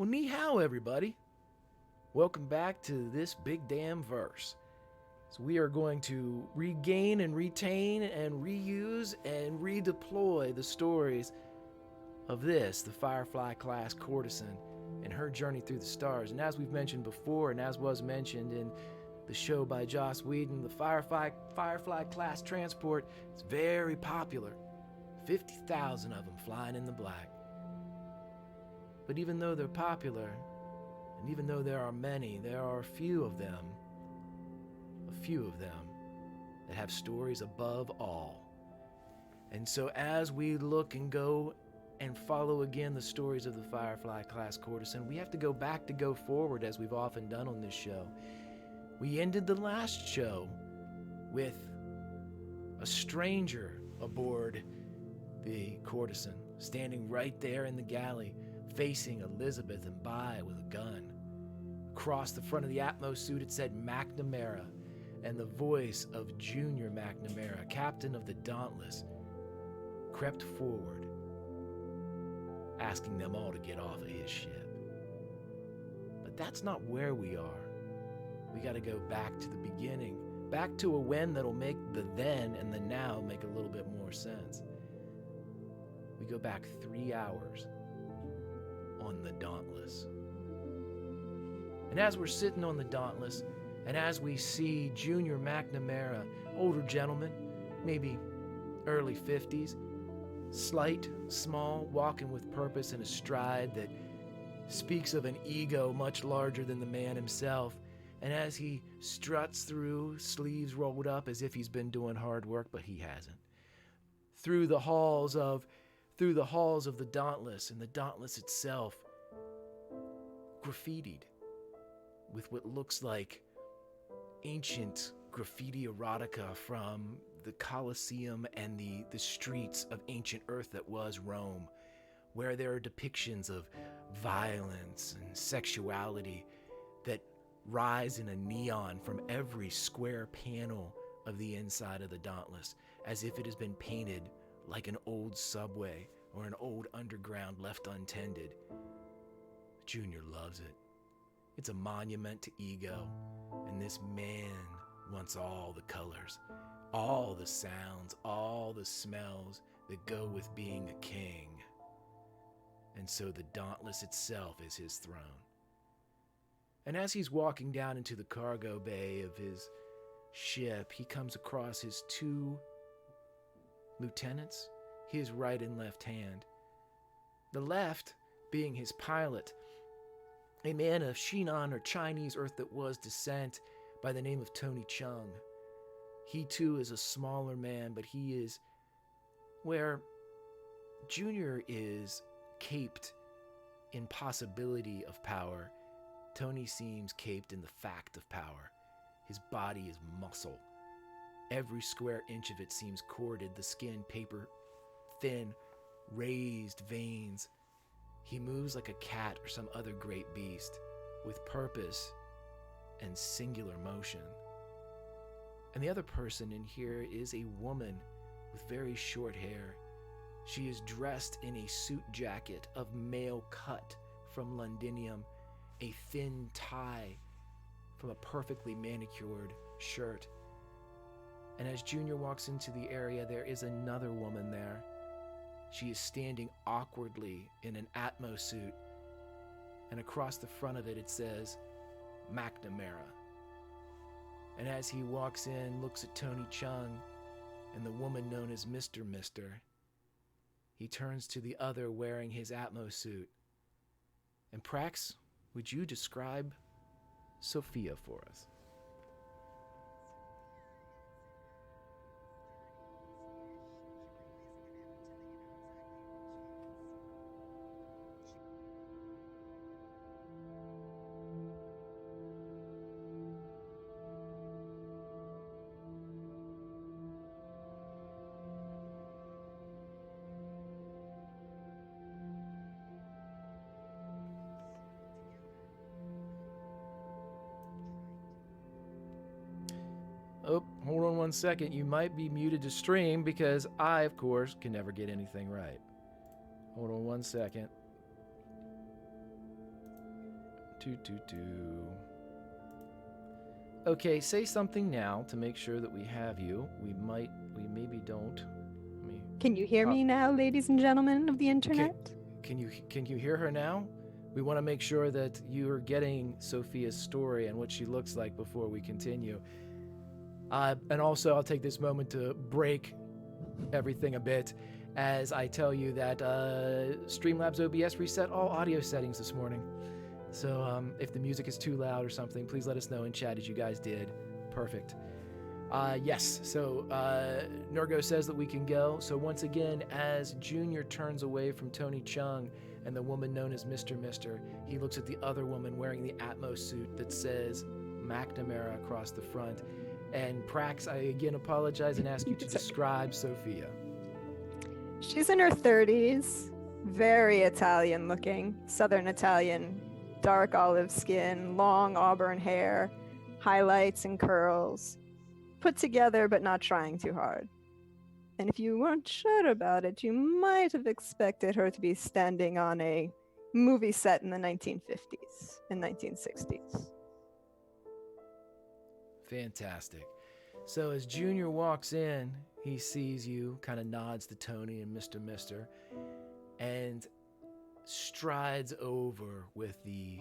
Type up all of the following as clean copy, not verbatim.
Well, ni hao, everybody. Welcome back to this big damn verse. So we are going to regain and retain and reuse and redeploy the stories of this, the Firefly class courtesan, and her journey through the stars. And as we've mentioned before, and as was mentioned in the show by Joss Whedon, the Firefly class transport is very popular. 50,000 of them flying in the black. But even though they're popular, and even though there are many, there are a few of them that have stories above all. And so as we look and go and follow again the stories of the Firefly class courtesan, we have to go back to go forward, as we've often done on this show. We ended the last show with a stranger aboard the courtesan, standing right there in the galley, facing Elizabeth and Bai with a gun. Across the front of the Atmos suit it said McNamara, and the voice of Junior McNamara, captain of the Dauntless, crept forward, asking them all to get off of his ship. But that's not where we are. We gotta go back to the beginning, back to a when that'll make the then and the now make a little bit more sense. We go back 3 hours on the Dauntless. And as we're sitting on the Dauntless, and as we see Junior McNamara, older gentleman, maybe early 50s, slight, small, walking with purpose in a stride that speaks of an ego much larger than the man himself, and as he struts through, sleeves rolled up as if he's been doing hard work, but he hasn't, through the halls of the Dauntless, and the Dauntless itself graffitied with what looks like ancient graffiti erotica from the Colosseum and the streets of ancient Earth that was Rome, where there are depictions of violence and sexuality that rise in a neon from every square panel of the inside of the Dauntless, as if it has been painted like an old subway or an old underground left untended. Junior loves it. It's a monument to ego, and this man wants all the colors, all the sounds, all the smells that go with being a king. And so the Dauntless itself is his throne. And as he's walking down into the cargo bay of his ship, he comes across his 2 lieutenants, his right and left hand. The left being his pilot, a man of Shinan or Chinese Earth that was descent by the name of Tony Chung. He too is a smaller man, but he is where Junior is caped in possibility of power. Tony seems caped in the fact of power. His body is muscle. Every square inch of it seems corded, the skin paper thin, raised veins. He moves like a cat or some other great beast, with purpose and singular motion. And the other person in here is a woman with very short hair. She is dressed in a suit jacket of male cut from Londinium, a thin tie from a perfectly manicured shirt. And as Junior walks into the area, there is another woman there. She is standing awkwardly in an Atmos suit, and across the front of it, it says McNamara. And as he walks in, looks at Tony Chung and the woman known as Mr. Mister, he turns to the other wearing his Atmos suit. And Prax, would you describe Sophia for us? Oh, hold on 1 second. You might be muted to stream because I, of course, can never get anything right. Hold on 1 second. Okay, say something now to make sure that we have you. We maybe don't. Can you hear me now, ladies and gentlemen of the internet? Can you hear her now? We want to make sure that you are getting Sophia's story and what she looks like before we continue. And also, I'll take this moment to break everything a bit as I tell you that Streamlabs OBS reset all audio settings this morning. So if the music is too loud or something, please let us know in chat as you guys did. Perfect. Yes, so Nurgo says that we can go. So once again, as Junior turns away from Tony Chung and the woman known as Mr. Mister, he looks at the other woman wearing the Atmos suit that says McNamara across the front. And Prax, I again apologize and ask you to describe Sophia. She's in her 30s, very Italian looking, Southern Italian, dark olive skin, long auburn hair, highlights and curls, put together but not trying too hard. And if you weren't sure about it, you might have expected her to be standing on a movie set in the 1950s and 1960s. Fantastic. So as Junior walks in, he sees you, kind of nods to Tony and Mr. Mister, and strides over with the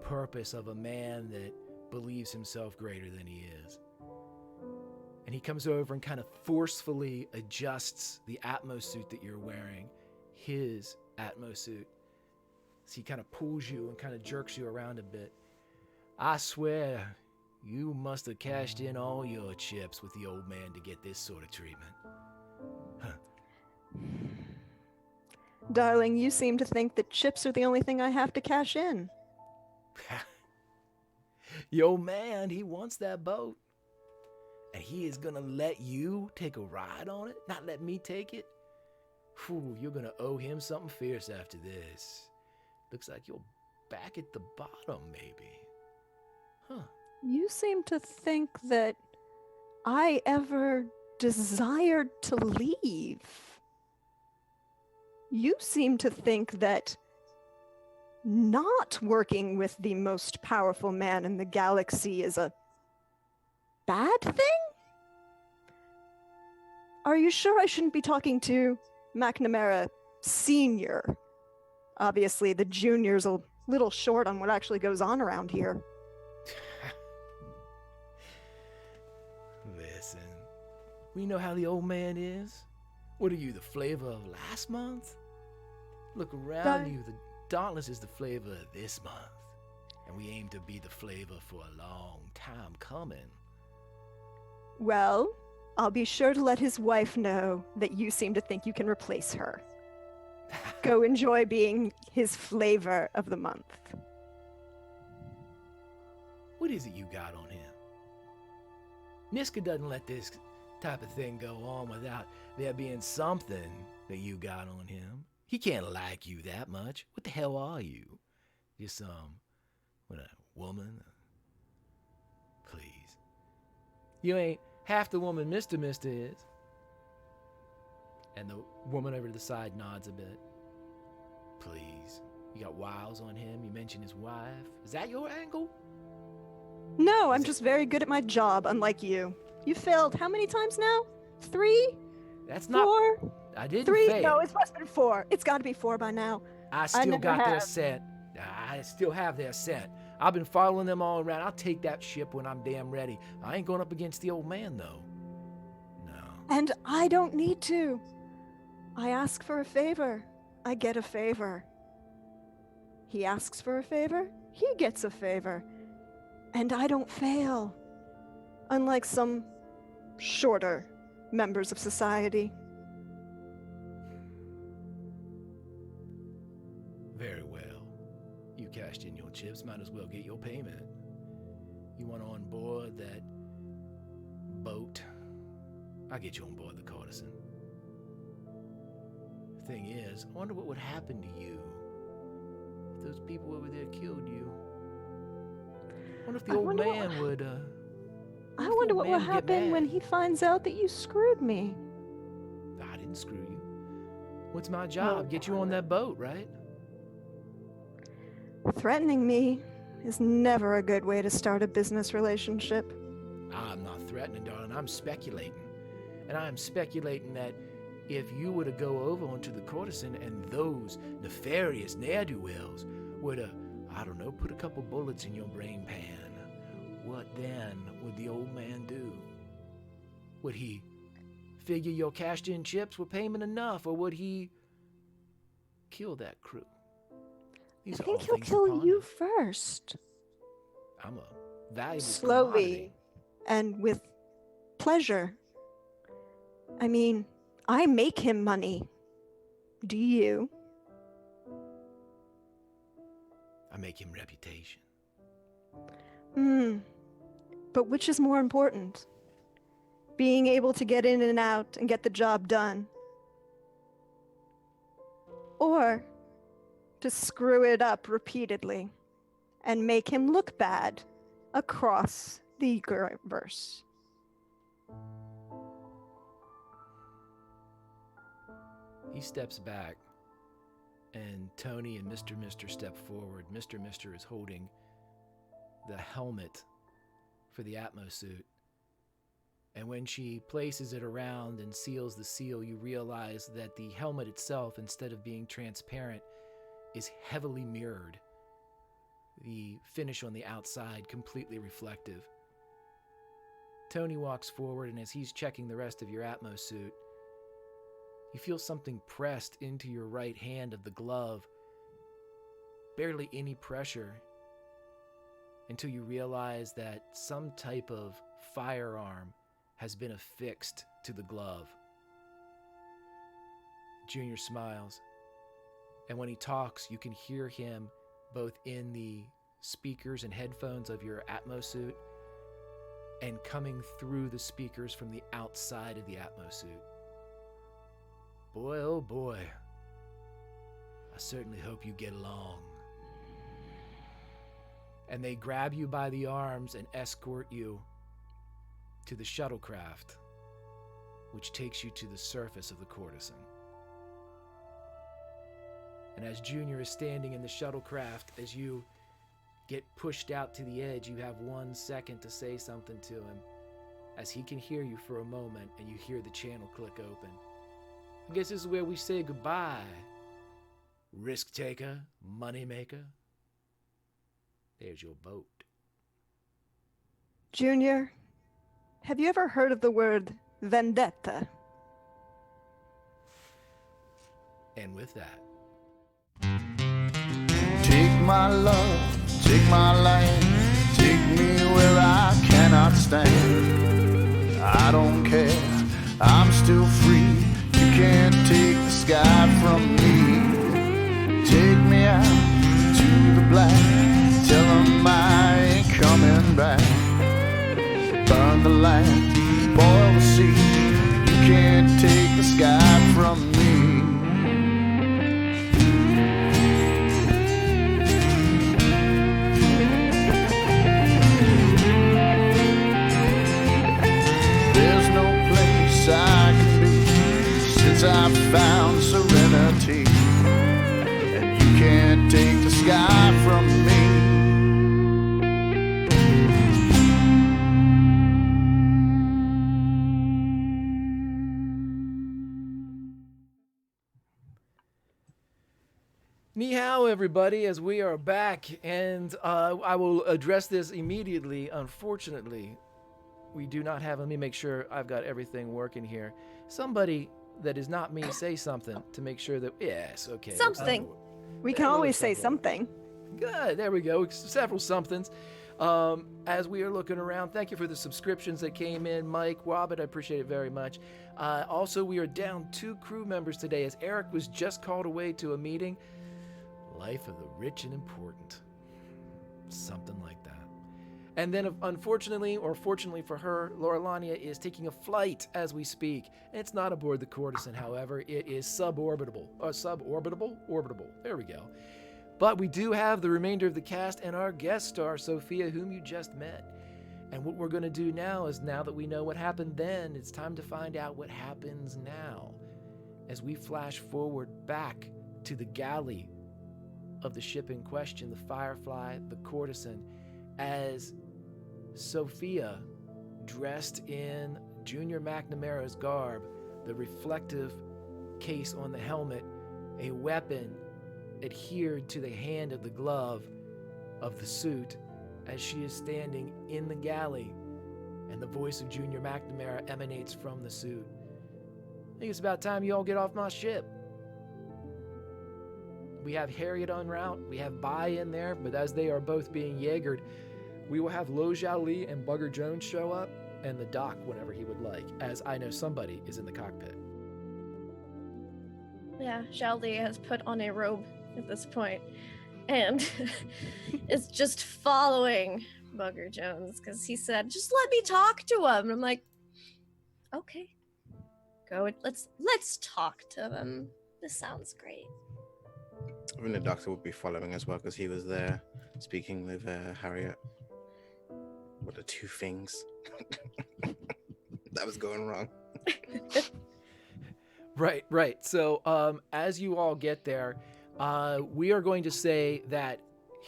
purpose of a man that believes himself greater than he is. And he comes over and kind of forcefully adjusts the Atmos suit that you're wearing, his Atmos suit. So he kind of pulls you and kind of jerks you around a bit. I swear, you must have cashed in all your chips with the old man to get this sort of treatment. Huh. Darling, you seem to think that chips are the only thing I have to cash in. The old man, he wants that boat. And he is gonna let you take a ride on it? Not let me take it? Whew, you're gonna owe him something fierce after this. Looks like you're back at the bottom, maybe. Huh. You seem to think that I ever desired to leave. You seem to think that not working with the most powerful man in the galaxy is a bad thing? Are you sure I shouldn't be talking to McNamara Sr.? Obviously, the junior's a little short on what actually goes on around here. Listen, we know how the old man is. What are you, the flavor of last month? Look around you, the Dauntless is the flavor of this month. And we aim to be the flavor for a long time coming. Well, I'll be sure to let his wife know that you seem to think you can replace her. Go enjoy being his flavor of the month. What is it you got on him? Niska doesn't let this type of thing go on without there being something that you got on him. He can't like you that much. What the hell are you? Just what, a woman? Please. You ain't half the woman Mr. Mister is. And the woman over to the side nods a bit. Please. You got wiles on him. You mentioned his wife. Is that your angle? No, I'm just very good at my job, unlike you. You failed how many times now? 3? That's not... 4? I didn't 3? fail. No, it must have been 4. It's got to be 4 by now. I still got their scent. I still have their scent. I've been following them all around. I'll take that ship when I'm damn ready. I ain't going up against the old man, though. No. And I don't need to. I ask for a favor. I get a favor. He asks for a favor. He gets a favor. And I don't fail. Unlike some shorter members of society. Very well. You cashed in your chips, might as well get your payment. You want on board that boat? I'll get you on board the Courtesan. The thing is, I wonder what would happen to you if those people over there killed you. I wonder if the old man would, I wonder what will happen when he finds out that you screwed me. I didn't screw you. What's my job? Get you on that boat, right? Threatening me is never a good way to start a business relationship. I'm not threatening, darling. I'm speculating. And I'm speculating that if you were to go over onto the courtesan and those nefarious ne'er-do-wells were to, I don't know, put a couple bullets in your brain pan, what then would the old man do? Would he figure your cashed-in chips were payment enough, or would he kill that crew? These I are all think he'll things to kill ponder. you first. I'm a valuable Slowly commodity. and with pleasure. I mean, I make him money. Do you? I make him reputation. But which is more important? Being able to get in and out and get the job done? Or to screw it up repeatedly and make him look bad across the universe? He steps back, and Tony and Mr. Mister step forward. Mr. Mister is holding the helmet for the Atmos suit. And when she places it around and seals the seal, you realize that the helmet itself, instead of being transparent, is heavily mirrored. The finish on the outside completely reflective. Tony walks forward, and as he's checking the rest of your Atmos suit, you feel something pressed into your right hand of the glove. Barely any pressure, until you realize that some type of firearm has been affixed to the glove. Junior smiles, and when he talks, you can hear him both in the speakers and headphones of your Atmos suit and coming through the speakers from the outside of the Atmos suit. Boy, oh boy, I certainly hope you get along. And they grab you by the arms and escort you to the shuttlecraft, which takes you to the surface of the courtesan. And as Junior is standing in the shuttlecraft, as you get pushed out to the edge, you have 1 second to say something to him, as he can hear you for a moment, and you hear the channel click open. I guess this is where we say goodbye. Risk taker, money maker. There's your boat. Junior, have you ever heard of the word vendetta? And with that, take my love, take my land, take me where I cannot stand. I don't care, I'm still free. You can't take the sky from me. Take me out to the black, tell them I ain't coming back. Burn the land, boil the sea. You can't take the sky from me. There's no place I can be since I found serenity, and you can't take the sky from me. Ni hao, everybody, as we are back, and I will address this immediately. Unfortunately, we do not have, let me make sure I've got everything working here. Somebody that is not me say something to make sure that, yes, okay. Something. We can Yeah, always well, say something. Good, there we go, several somethings. As we are looking around, thank you for the subscriptions that came in. Mike, Robert, I appreciate it very much. Also, we are down 2 crew members today as Eric was just called away to a meeting. Life of the rich and important. Something like that. And then, unfortunately, or fortunately for her, Laura Lania is taking a flight as we speak. It's not aboard the courtesan, however. It is suborbitable. Orbitable. There we go. But we do have the remainder of the cast and our guest star, Sophia, whom you just met. And what we're going to do now is, now that we know what happened then, it's time to find out what happens now. As we flash forward back to the galley of the ship in question, the Firefly, the Courtesan, as Sophia, dressed in Junior McNamara's garb, the reflective case on the helmet, a weapon adhered to the hand of the glove of the suit, as she is standing in the galley, and the voice of Junior McNamara emanates from the suit. I think it's about time you all get off my ship. We have Harriet en route, we have Bai in there, but as they are both being Jaegered, we will have Lo Zhao Li and Bugger Jones show up, and the doc whenever he would like, as I know somebody is in the cockpit. Yeah, Zhao Li has put on a robe at this point, and is just following Bugger Jones, because he said, just let me talk to him. And I'm like, okay, go, let's talk to him. This sounds great. I think the doctor would be following as well, because he was there speaking with Harriet. What are two things that was going wrong? Right. So as you all get there, we are going to say that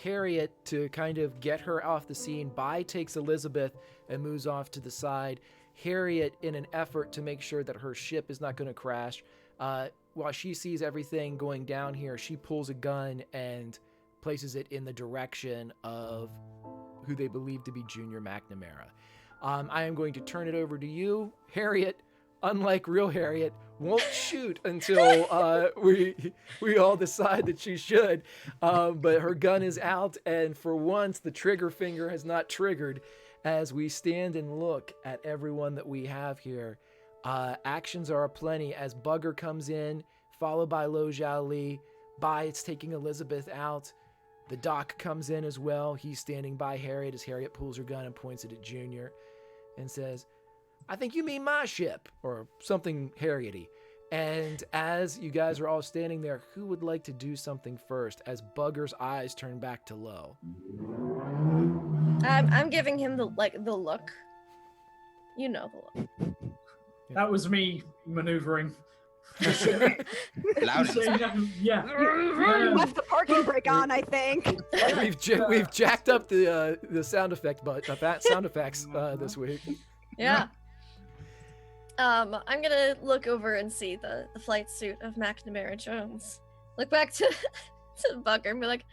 Harriet, to kind of get her off the scene, Bai takes Elizabeth and moves off to the side. Harriet, in an effort to make sure that her ship is not going to crash, while she sees everything going down here, she pulls a gun and places it in the direction of who they believe to be Junior McNamara. I am going to turn it over to you. Harriet, unlike real Harriet, won't shoot until we all decide that she should. But her gun is out, and for once, the trigger finger has not triggered. As we stand and look at everyone that we have here, actions are aplenty as Bugger comes in, followed by Lo Zhao Li. Bai, it's taking Elizabeth out. The doc comes in as well. He's standing by Harriet as Harriet pulls her gun and points it at Junior and says, I think you mean my ship, or something Harriety. And as you guys are all standing there, who would like to do something first as Bugger's eyes turn back to Lo? I'm giving him the look. You know the look. That was me maneuvering. Loud. Yeah. Left the parking brake on, I think. We've jacked up the sound effect, but sound effects this week. Yeah. I'm gonna look over and see the flight suit of McNamara Jones. Look back to Bugger and be like,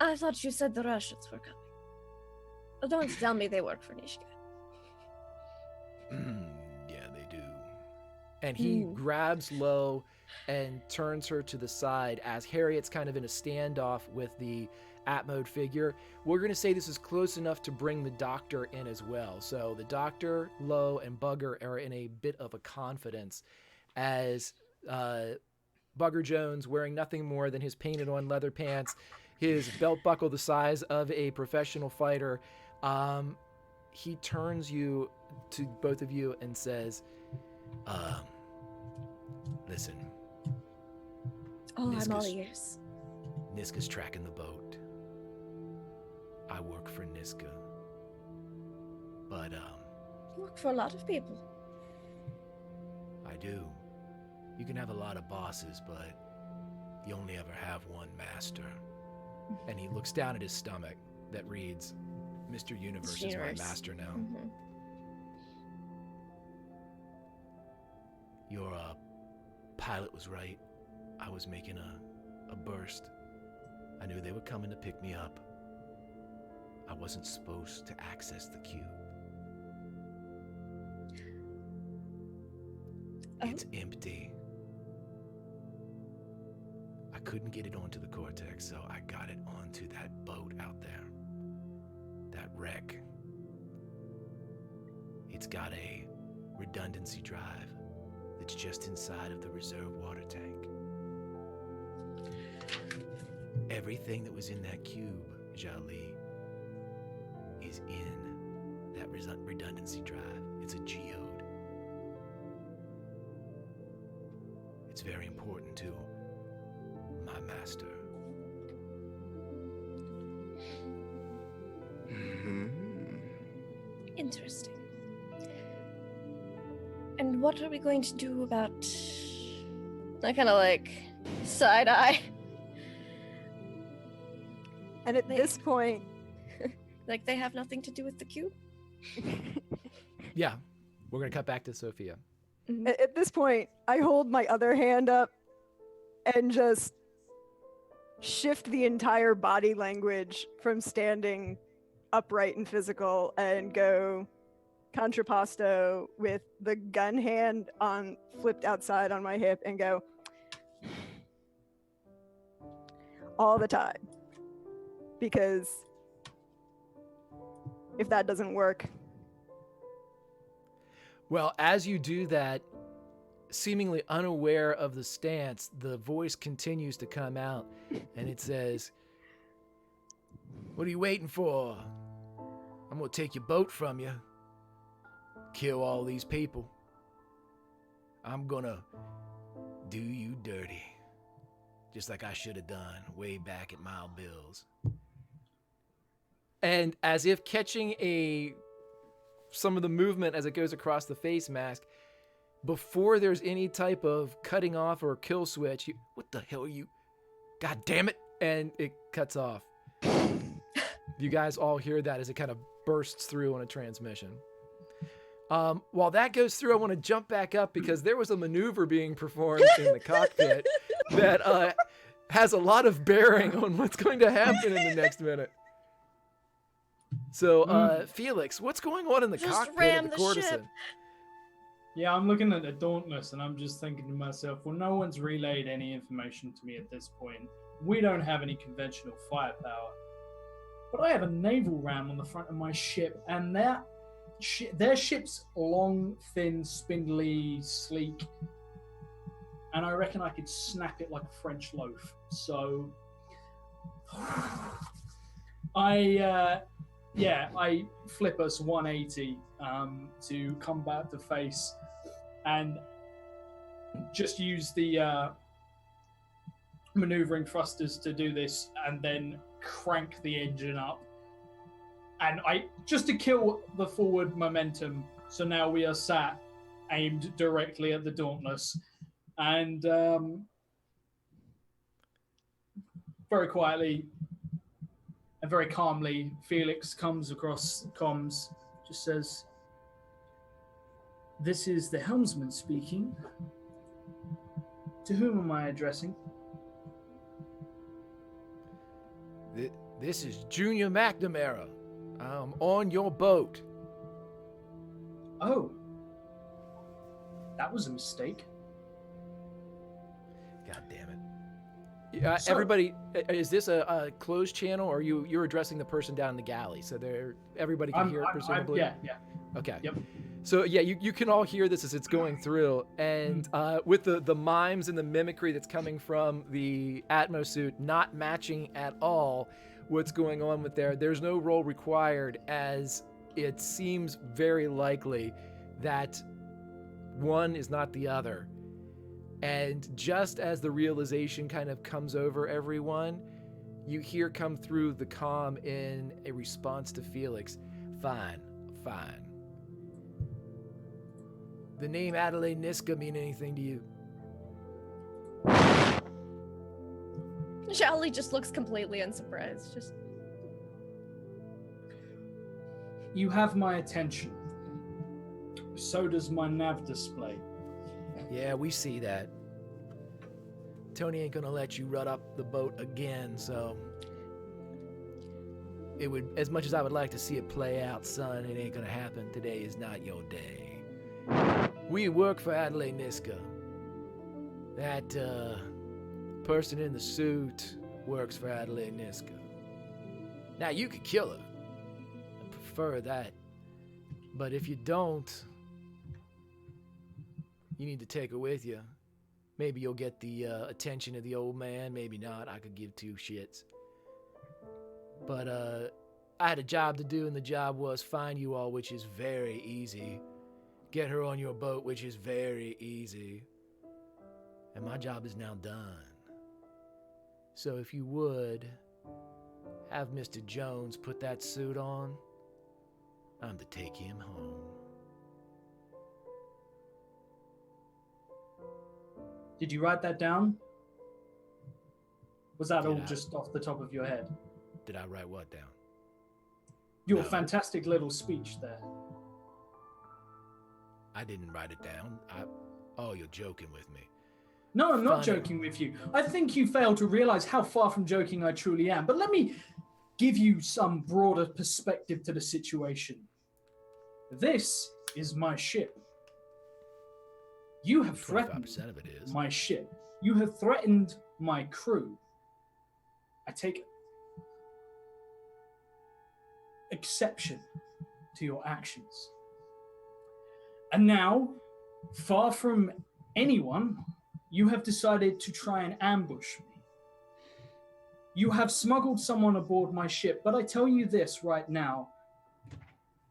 I thought you said the Russians were coming. Oh, don't tell me they work for Nishka. Yeah, they do. And he grabs Lo and turns her to the side as Harriet's kind of in a standoff with the Atmode figure. We're going to say this is close enough to bring the doctor in as well. So the doctor, Lo, and Bugger are in a bit of a confidence as Bugger Jones, wearing nothing more than his painted on leather pants, his belt buckle the size of a professional fighter, he turns you to both of you and says, listen. Oh, I'm all ears. Niska's tracking the boat. I work for Niska. But, You work for a lot of people. I do. You can have a lot of bosses, but you only ever have one master. And he looks down at his stomach that reads, Mr. Universe is my master now. Mm-hmm. Your pilot was right. I was making a burst. I knew they were coming to pick me up. I wasn't supposed to access the cube. It's empty. I couldn't get it onto the Cortex, so I got it onto that boat out there. That wreck. It's got a redundancy drive that's just inside of the reserve water tank. Everything that was in that cube, Zhao Li, is in that redundancy drive. It's a geode. It's very important to my master. Interesting. And what are we going to do about... I kind of like side eye And at this point, Like they have nothing to do with the cube? Yeah, we're gonna cut back to Sophia. at this point, I hold my other hand up and just shift the entire body language from standing upright and physical and go contrapposto with the gun hand on flipped outside on my hip and go all the time. Because if that doesn't work, Well, as you do that, seemingly unaware of the stance, the voice continues to come out, and it says, "What are you waiting for? I'm gonna take your boat from you. Kill all these people. I'm gonna do you dirty. Just like I should have done way back at Mile Bill's." And as if catching some of the movement as it goes across the face mask, before there's any type of cutting off or kill switch, what the hell are you? God damn it! And it cuts off. You guys all hear that as it kind of bursts through on a transmission. While that goes through, I want to jump back up because there was a maneuver being performed in the cockpit that has a lot of bearing on what's going to happen in the next minute. So, Felix, what's going on in the Just cockpit ram of the the Cortex? ship. Yeah, I'm looking at the Dauntless and I'm just thinking to myself, well, no one's relayed any information to me at this point. We don't have any conventional firepower. But I have a naval ram on the front of my ship, and their ship's long, thin, spindly, sleek, and I reckon I could snap it like a French loaf. So I flip us 180 to combat the face, and just use the maneuvering thrusters to do this, and then crank the engine up, and I just to kill the forward momentum. So now we are sat aimed directly at the Dauntless, and very quietly and very calmly, Felix comes across comms, just says, "This is the helmsman speaking. To whom am I addressing?" This is Junior McNamara. I'm on your boat. "Oh, that was a mistake." God damn it. So- Everybody, is this a closed channel, or you're addressing the person down in the galley? So everybody can hear it, presumably? Yeah. Okay. Yep. So yeah, you can all hear this as it's going through, and with the mimes and the mimicry that's coming from the Atmo suit not matching at all what's going on with there's no roll required, as it seems very likely that one is not the other. And just as the realization kind of comes over everyone, you hear come through the comm in a response to Felix, "Fine. The name Adelaide Niska mean anything to you?" Charlie just looks completely unsurprised. Just "You have my attention. So does my nav display." Yeah, we see that. Tony ain't gonna let you run up the boat again, so it would, as much as I would like to see it play out, son, it ain't gonna happen. Today is not your day. We work for Adelaide Niska. That person in the suit works for Adelaide Niska. Now, you could kill her. I prefer that. But if you don't, you need to take her with you. Maybe you'll get the attention of the old man, maybe not. I could give two shits. But I had a job to do, and the job was find you all, which is very easy. Get her on your boat, which is very easy. And my job is now done. So if you would, have Mr. Jones put that suit on. I'm to take him home. Did you write that down? Was that all Yeah. just off the top of your head? Did I write what down? Your No. fantastic little speech there. I didn't write it down. Oh, you're joking with me. No, I'm not Funny. joking with you. I think you fail to realize how far from joking I truly am. But let me give you some broader perspective to the situation. This is my ship. You have threatened 25% of it is. my ship. You have threatened my crew. I take exception to your actions. And now, far from anyone, you have decided to try and ambush me. You have smuggled someone aboard my ship, but I tell you this right now.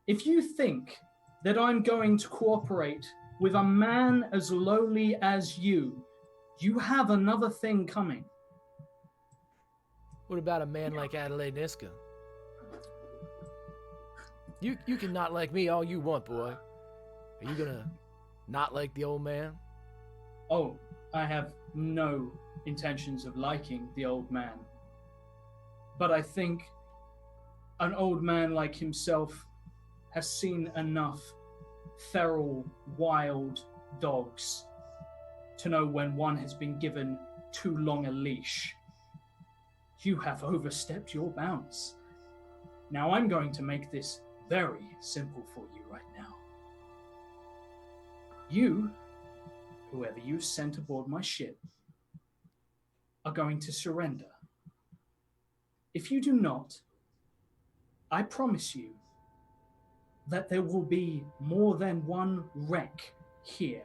If you think that I'm going to cooperate with a man as lowly as you have another thing coming. What about a man like Adelaide Niska? You can not like me all you want, boy. Are you gonna not like the old man? Oh, I have no intentions of liking the old man. But I think an old man like himself has seen enough feral, wild dogs to know when one has been given too long a leash. You have overstepped your bounds. Now I'm going to make this very simple for you right now. You, whoever you sent aboard my ship, are going to surrender. If you do not, I promise you that there will be more than one wreck here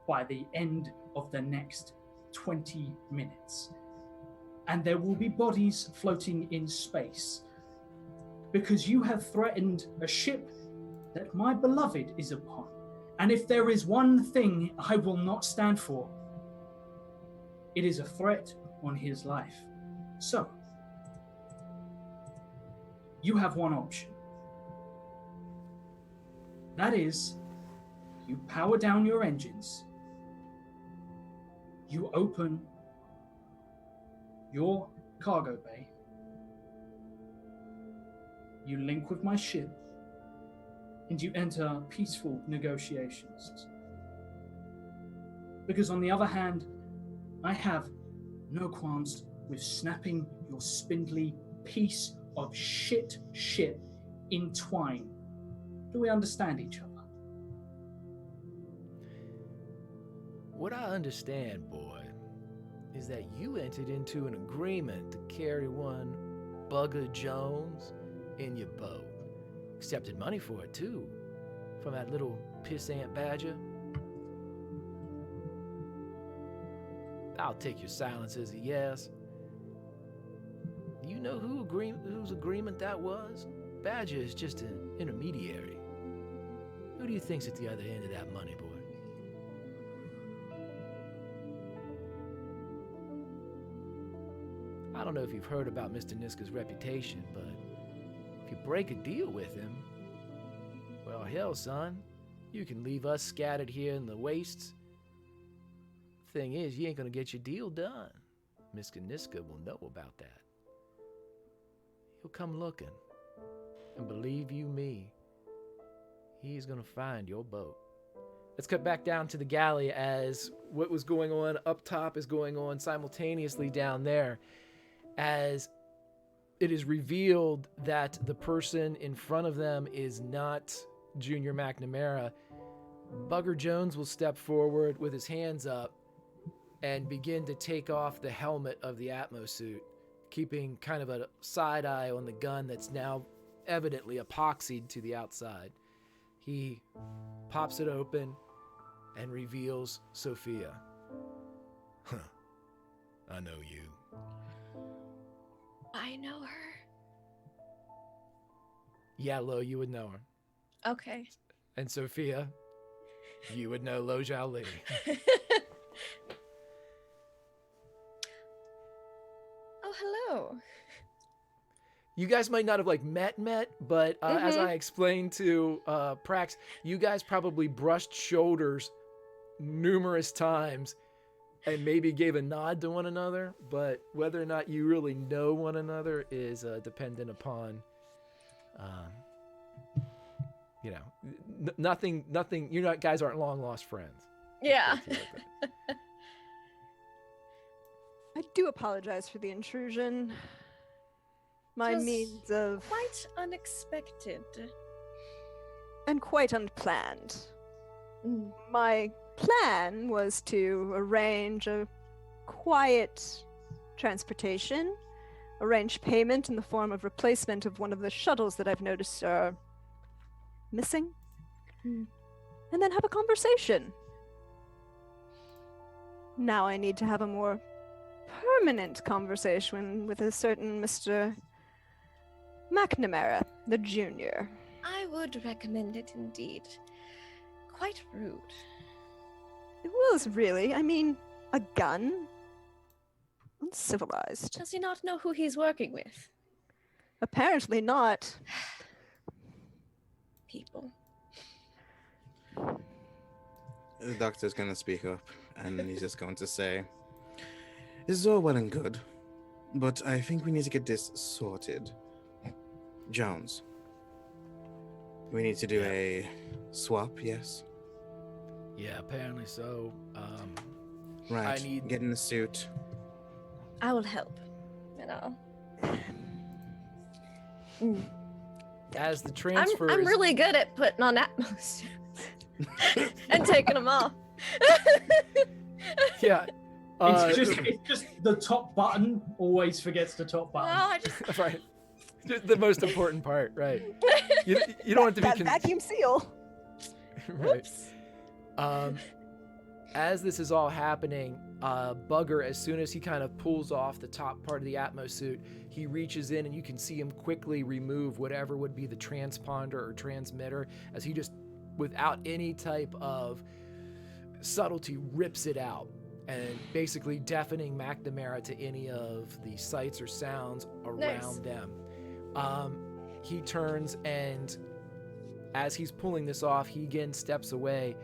by the end of the next 20 minutes. And there will be bodies floating in space because you have threatened a ship that my beloved is upon. And if there is one thing I will not stand for, it is a threat on his life. So, you have one option. That is, you power down your engines, you open your cargo bay, you link with my ship, and you enter peaceful negotiations. Because on the other hand, I have no qualms with snapping your spindly piece of shit in twine. Do we understand each other? What I understand, boy, is that you entered into an agreement to carry one Bugger Jones in your boat. Accepted money for it, too, from that little pissant badger. I'll take your silence as a yes. You know whose agreement that was? Badger is just an intermediary. Who do you think's at the other end of that money, boy? I don't know if you've heard about Mr. Niska's reputation, but if you break a deal with him, well, hell, son, you can leave us scattered here in the wastes. Thing is, you ain't gonna get your deal done. Mr. Niska will know about that. He'll come looking, and believe you me, he's gonna find your boat. Let's cut back down to the galley as what was going on up top is going on simultaneously down there, as it is revealed that the person in front of them is not Junior McNamara. Bugger Jones will step forward with his hands up and begin to take off the helmet of the Atmo suit, keeping kind of a side eye on the gun that's now evidently epoxied to the outside. He pops it open and reveals Sophia. Huh. I know you. I know her. Yeah, Lo, you would know her. Okay. And Sophia, you would know Lo Zhao Li. Oh, hello. You guys might not have met, but as I explained to Prax, you guys probably brushed shoulders numerous times and maybe gave a nod to one another, but whether or not you really know one another is dependent upon, nothing. Guys aren't long lost friends. Yeah. I do apologize for the intrusion. My Just means of Quite unexpected. and quite unplanned. Mm. My plan was to arrange a quiet transportation, arrange payment in the form of replacement of one of the shuttles that I've noticed are missing, Hmm. and then have a conversation. Now I need to have a more permanent conversation with a certain Mr. McNamara, the Junior. I would recommend it indeed. Quite rude. It was really, I mean, a gun? Uncivilized. Does he not know who he's working with? Apparently not. People. The doctor's going to speak up, and he's just going to say, "This is all well and good, but I think we need to get this sorted. Jones, we need to do a swap, yes? Yeah, apparently so. Right, I need- get in the suit. I will help. And I'll. Mm. As the transfer I'm is- really good at putting on Atmos and taking them off. yeah. It's just the top button always forgets the top Oh, button. I just. right. The most important part, right? You don't want to be That vacuum seal. right. As this is all happening, Bugger, as soon as he kind of pulls off the top part of the Atmos suit, he reaches in and you can see him quickly remove whatever would be the transponder or transmitter, as he just, without any type of subtlety, rips it out and basically deafening McNamara to any of the sights or sounds around Nice. them. He turns, and as he's pulling this off, he again steps away,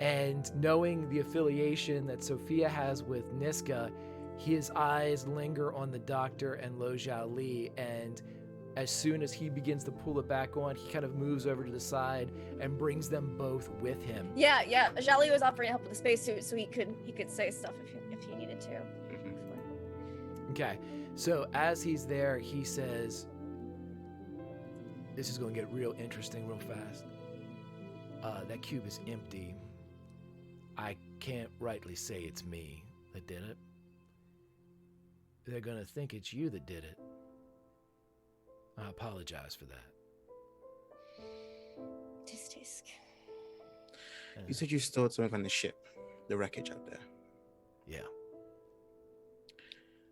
and knowing the affiliation that Sophia has with Niska, his eyes linger on the doctor and Lo Zhao Li, and as soon as he begins to pull it back on, he kind of moves over to the side and brings them both with him. Yeah. Jali was offering help with the spacesuit, so he could say stuff if he needed to. Okay, so as he's there, he says, "This is going to get real interesting real fast. That cube is empty. I can't rightly say it's me that did it. They're going to think it's you that did it. I apologize for that." Tisk. You said you stored something on the ship, the wreckage out there, Yeah.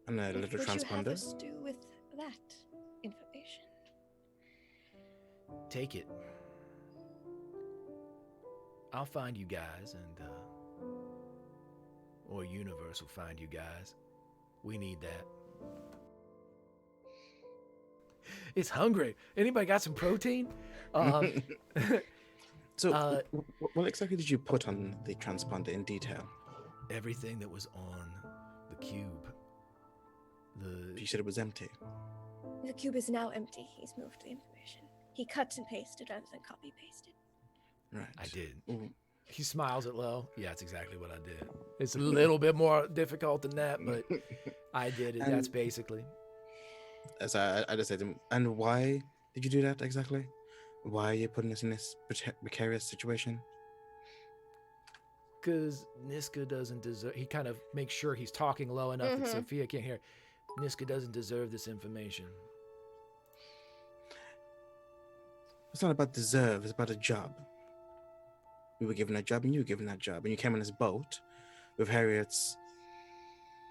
and a What little would you have transponder. us do with that information? Take it. I'll find you guys, and or Universe will find you guys. We need that. It's hungry. Anybody got some protein? So, Uh, what exactly did you put on the transponder in detail? Everything that was on the cube. You said it was empty. The cube is now empty. He's moved the information. He cut and pasted rather than copy pasted. Right. I did. Ooh. He smiles at Lo. Yeah, that's exactly what I did. It's a little bit more difficult than that, but I did it. And- That's basically. As I just said to him, and why did you do that exactly? Why are you putting us in this precarious situation? Because Niska doesn't deserve. He kind of makes sure he's talking low enough that Sophia can't hear. Niska doesn't deserve this information. It's not about deserve, it's about a job. We were given a job and you were given that job, and you came on this boat with Harriet's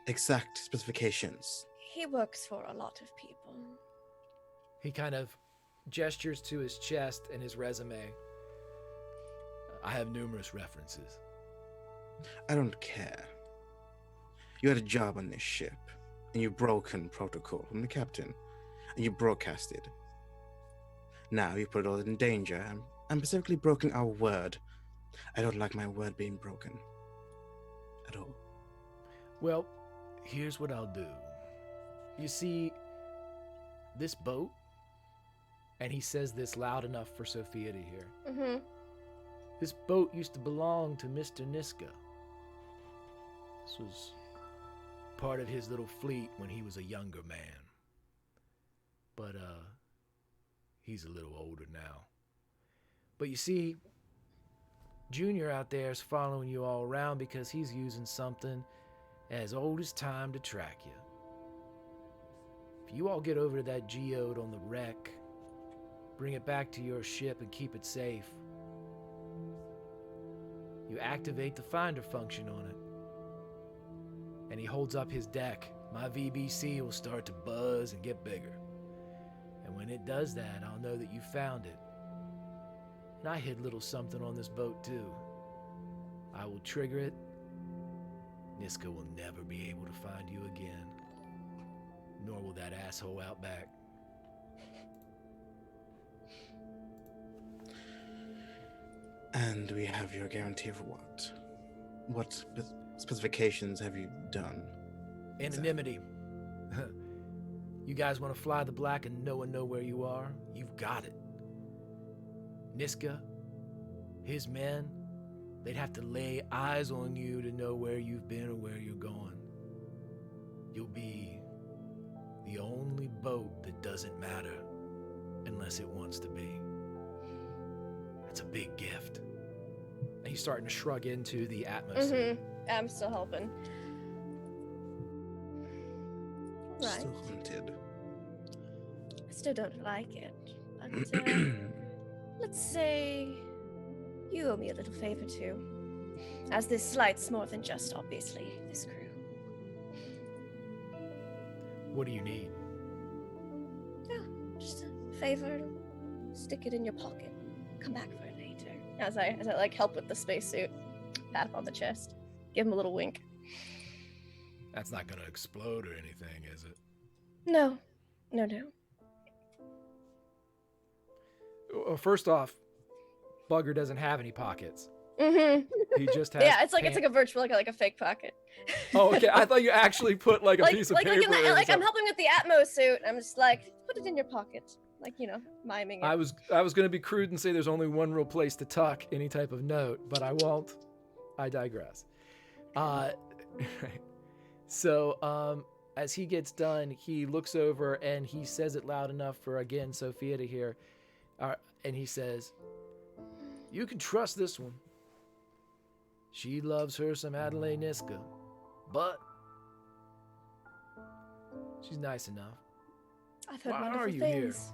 exact specifications. He works for a lot of people. He kind of gestures to his chest and his resume. I have numerous references. I don't care. You had a job on this ship, and you broken protocol from the captain, and you broadcasted. Now you put it all in danger, and specifically broken our word. I don't like my word being broken. At all. Well, here's what I'll do. You see, this boat, and he says this loud enough for Sophia to hear. Mm-hmm. This boat used to belong to Mr. Niska. This was part of his little fleet when he was a younger man. But, he's a little older now. But you see, Junior out there is following you all around because he's using something as old as time to track you. If you all get over to that geode on the wreck, bring it back to your ship and keep it safe, you activate the finder function on it. And he holds up his deck. My VBC will start to buzz and get bigger. And when it does that, I'll know that you found it. And I hid little something on this boat too. I will trigger it. Niska will never be able to find you again. Nor will that asshole out back. And we have your guarantee of what? What specifications have you done? Anonymity. You guys want to fly the black and no one know where you are? You've got it. Niska, his men, they'd have to lay eyes on you to know where you've been or where you're going. You'll be the only boat that doesn't matter unless it wants to be. That's a big gift. And he's starting to shrug into the atmosphere. I'm still helping. Right. Still haunted. I still don't like it. But let's say you owe me a little favor too. As this slight's more than just, obviously, this crew. What do you need? Yeah, just a favor. Stick it in your pocket. Come back for it later. As I like help with the spacesuit. Pat him on the chest. Give him a little wink. That's not gonna explode or anything, is it? No. Well, first off, Bugger doesn't have any pockets. Mm-hmm. He just has. Yeah, it's like a virtual, like a fake pocket. Oh, okay. I thought you actually put like a piece of paper. Like in I'm something. helping with the Atmos suit. I'm just like, put it in your pocket, like miming it. I was gonna be crude and say there's only one real place to tuck any type of note, but I won't. I digress. So as he gets done, he looks over and he says it loud enough for again Sophia to hear, and he says, "You can trust this one. She loves her some Adelaide Niska, but she's nice enough." I've heard Why wonderful are you things.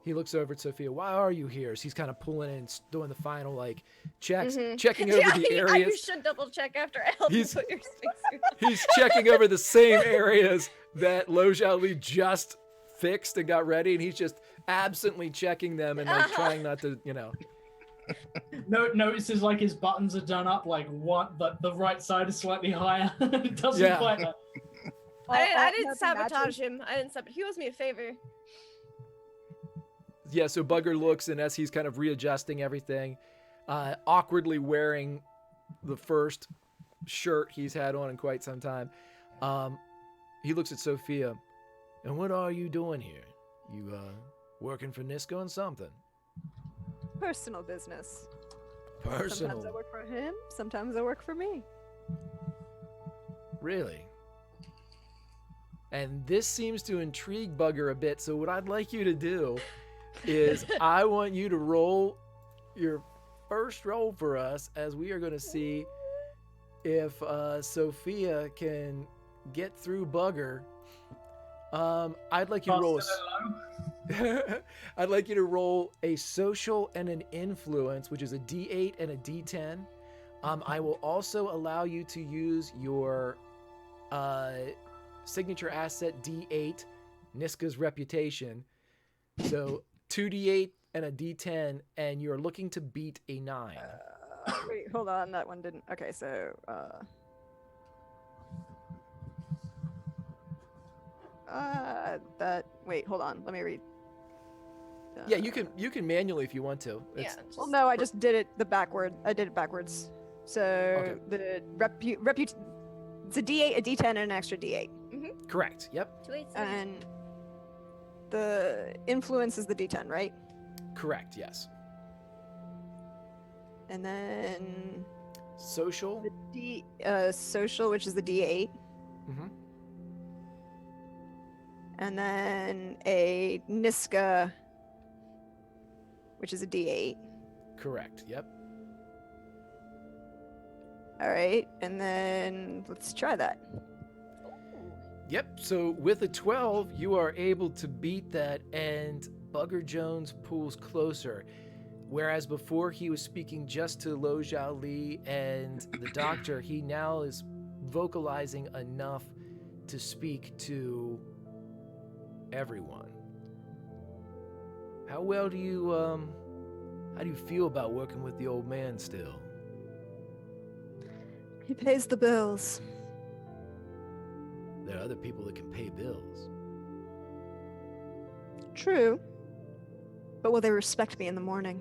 He looks over at Sophia. "Why are you here?" So he's kind of pulling in, doing the final checks, Mhm. checking over the You areas. should double check after I help you He's- put your spacesuit on. He's checking over the same areas that Lo Xiaoli just fixed and got ready, and he's just absently checking them and like trying not to, Notices like his buttons are done up like what, but the right side is slightly higher. It doesn't Yeah. quite. I didn't Nothing sabotage matches. him. I didn't sabotage. He owes me a favor. Yeah, so Bugger looks, and as he's kind of readjusting everything, awkwardly wearing the first shirt he's had on in quite some time, he looks at Sophia. "And what are you doing here? You working for Niska on something?" Personal business. "Personal? Sometimes I work for him, sometimes I work for me. Really?" And this seems to intrigue Bugger a bit, so what I'd like you to do is I want you to roll your first roll for us, as we are going to see if Sophia can get through Bugger. I'd like you to roll I'd like you to roll a social and an influence, which is a D8 and a D10. I will also allow you to use your signature asset D8, Niska's reputation. So 2D8 and a D10, and you're looking to beat a 9. Wait, hold on, that one didn't. Okay, so wait, hold on, let me read. Yeah, you can manually if you want to. It's, Yeah. Well, no, I just did it I did it backwards. So Okay. the It's a D8, a D10, and an extra D8. Correct. Yep. 2 8 And the influence is the D10, right? Correct. Yes. And then Social. the social, which is the D8. Mm-hmm. And then a Niska, which is a D8. Correct. Yep. All right, and then let's try that. Yep. So with a 12, you are able to beat that, and Bugger Jones pulls closer. Whereas before he was speaking just to Lo Zhao Li and the doctor, he now is vocalizing enough to speak to everyone. How well do you how do you feel about working with the old man still? He pays the bills. There are other people that can pay bills. True. But will they respect me in the morning?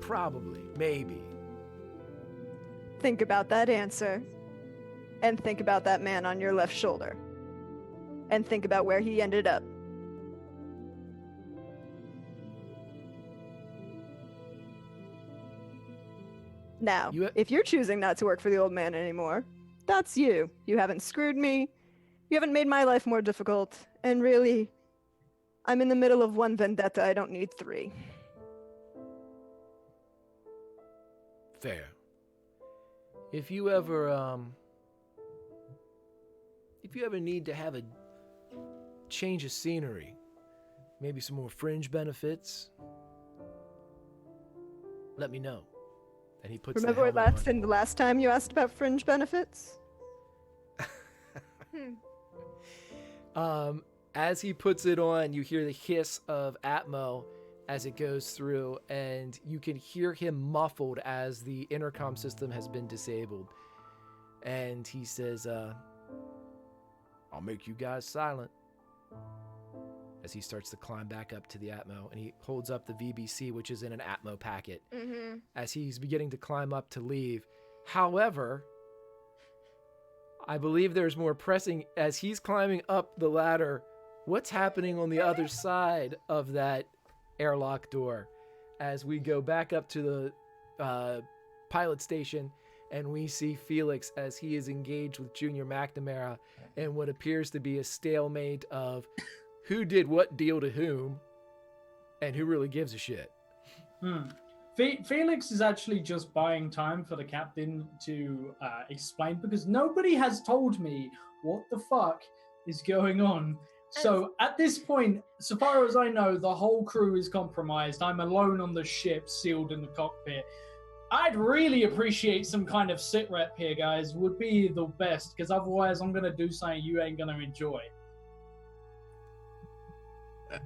Probably, maybe. Think about that answer. And think about that man on your left shoulder. And think about where he ended up. Now, if you're choosing not to work for the old man anymore, that's you. You haven't screwed me. You haven't made my life more difficult. And really, I'm in the middle of one vendetta. I don't need 3. Fair. If you ever need to have a change of scenery, maybe some more fringe benefits, let me know. And he puts Remember what happened the last time you asked about fringe benefits? As he puts it on, you hear the hiss of Atmo as it goes through, and you can hear him muffled as the intercom system has been disabled. And he says, I'll make you guys silent. As he starts to climb back up to the Atmo, and he holds up the VBC, which is in an Atmo packet, as he's beginning to climb up to leave. However, I believe there's more pressing as he's climbing up the ladder. What's happening on the other side of that airlock door? As we go back up to the pilot station, and we see Felix as he is engaged with Junior McNamara in what appears to be a stalemate of who did what deal to whom, and who really gives a shit. Felix is actually just buying time for the captain to explain, because nobody has told me what the fuck is going on. So at this point, so far as I know, the whole crew is compromised. I'm alone on the ship, sealed in the cockpit. I'd really appreciate some kind of sit rep here, guys. Would be the best, because otherwise I'm going to do something you ain't going to enjoy.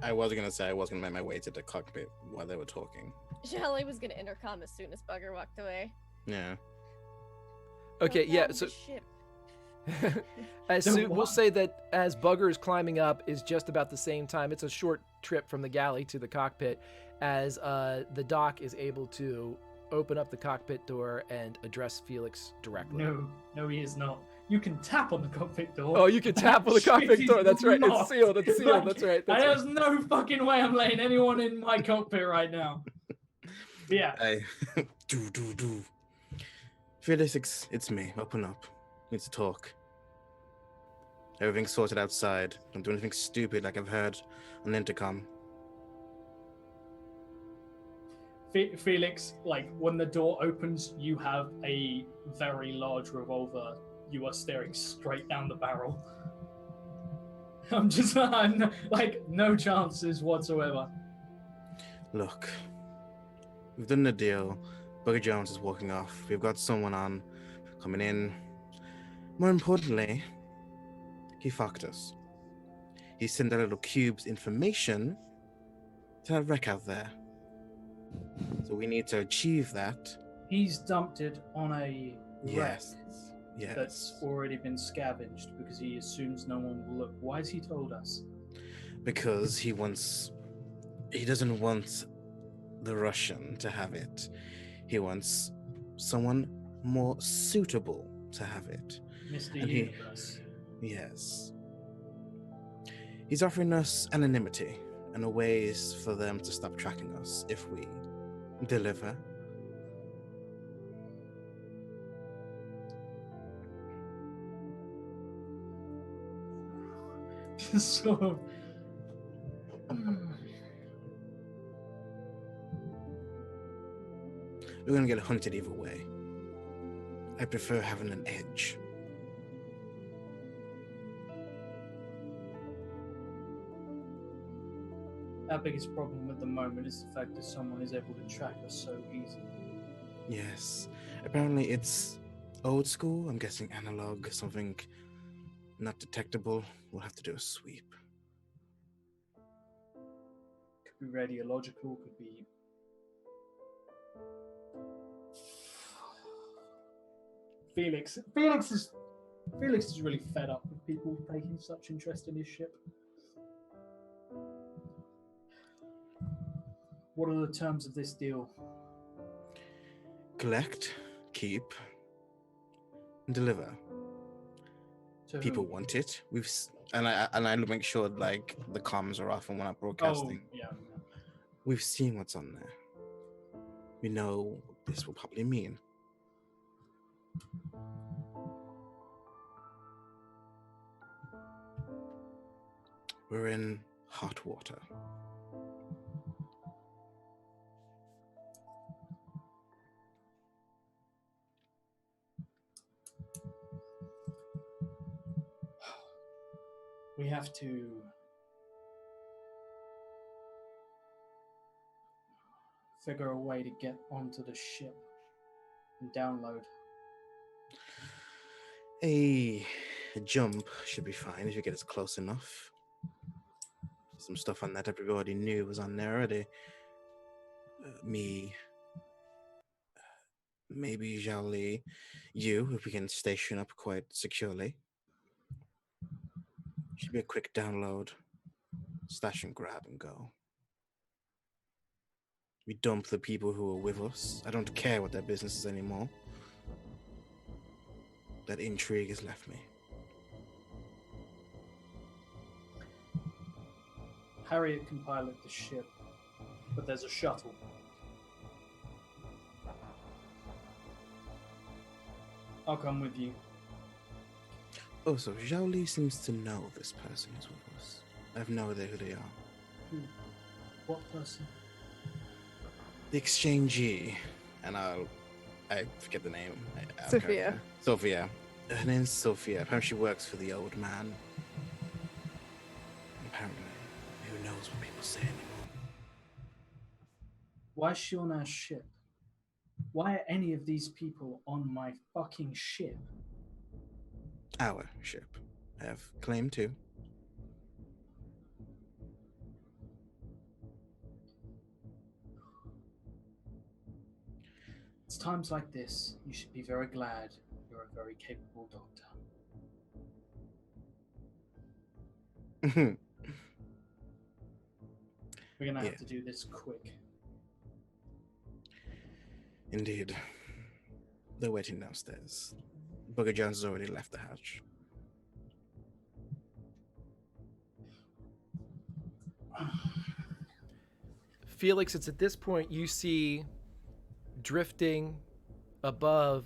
I was going to say I was going to make my way to the cockpit while they were talking. Shelly was going to intercom as soon as Bugger walked away. Yeah. Okay, yeah, so we'll say that as Bugger is climbing up is just about the same time. It's a short trip from the galley to the cockpit as the doc is able to open up the cockpit door and address Felix directly. No, he is not. You can tap on the cockpit door. Oh, you can tap on the cockpit door. That's right. It's sealed. It's sealed. That's right. There's no fucking way I'm letting anyone in my cockpit right now. But yeah. Do. Felix, it's me. Open up. Need to talk. Everything's sorted outside. Don't do anything stupid like I've heard on the intercom. Felix, like, when the door opens, you have a very large revolver. You are staring straight down the barrel. I'm like, no chances whatsoever. Look, we've done the deal. Bugger Jones is walking off. We've got someone on coming in. More importantly, he fucked us. He sent that little cube's information to that wreck out there. So we need to achieve that. He's dumped it on a wreck Yes. that's already been scavenged because he assumes no one will look. Why has he told us? Because he doesn't want the Russian to have it. He wants someone more suitable to have it. Mr. And Universe. Yes. He's offering us anonymity and a ways for them to stop tracking us if we deliver. Sort of. We're gonna get hunted either way. I prefer having an edge. Our biggest problem at the moment is the fact that someone is able to track us so easily. Yes. Apparently it's old school. I'm guessing analog, something not detectable. We'll have to do a sweep. Could be radiological, could be... Felix is really fed up with people taking such interest in his ship. What are the terms of this deal? Collect, keep, and deliver. To People whom? want it. And I make sure like the comms are off and we're not broadcasting. Oh, yeah. We've seen what's on there. We know what this will probably mean. We're in hot water. We have to figure a way to get onto the ship and download. A jump should be fine if you get us close enough. Some stuff on that everybody knew was on there already. Me, maybe Zhao Li, you, if we can station up quite securely. Should be a quick download, stash and grab and go. We dump the people who are with us. I don't care what their business is anymore. That intrigue has left me. Harriet can pilot the ship, but there's a shuttle. I'll come with you. Oh, so Zhao Li seems to know this person is with us. I have no idea who they are. Who? What person? The exchangee, and I forget the name. Sophia. Sophia. Her name's Sophia. Apparently she works for the old man. Apparently, who knows what people say anymore. Why is she on our ship? Why are any of these people on my fucking ship? Our ship. I have claim to. It's times like this, you should be very glad you're a very capable doctor. We're gonna have to do this quick. Indeed. They're waiting downstairs. Booger Jones has already left the hatch. Felix, it's at this point you see drifting above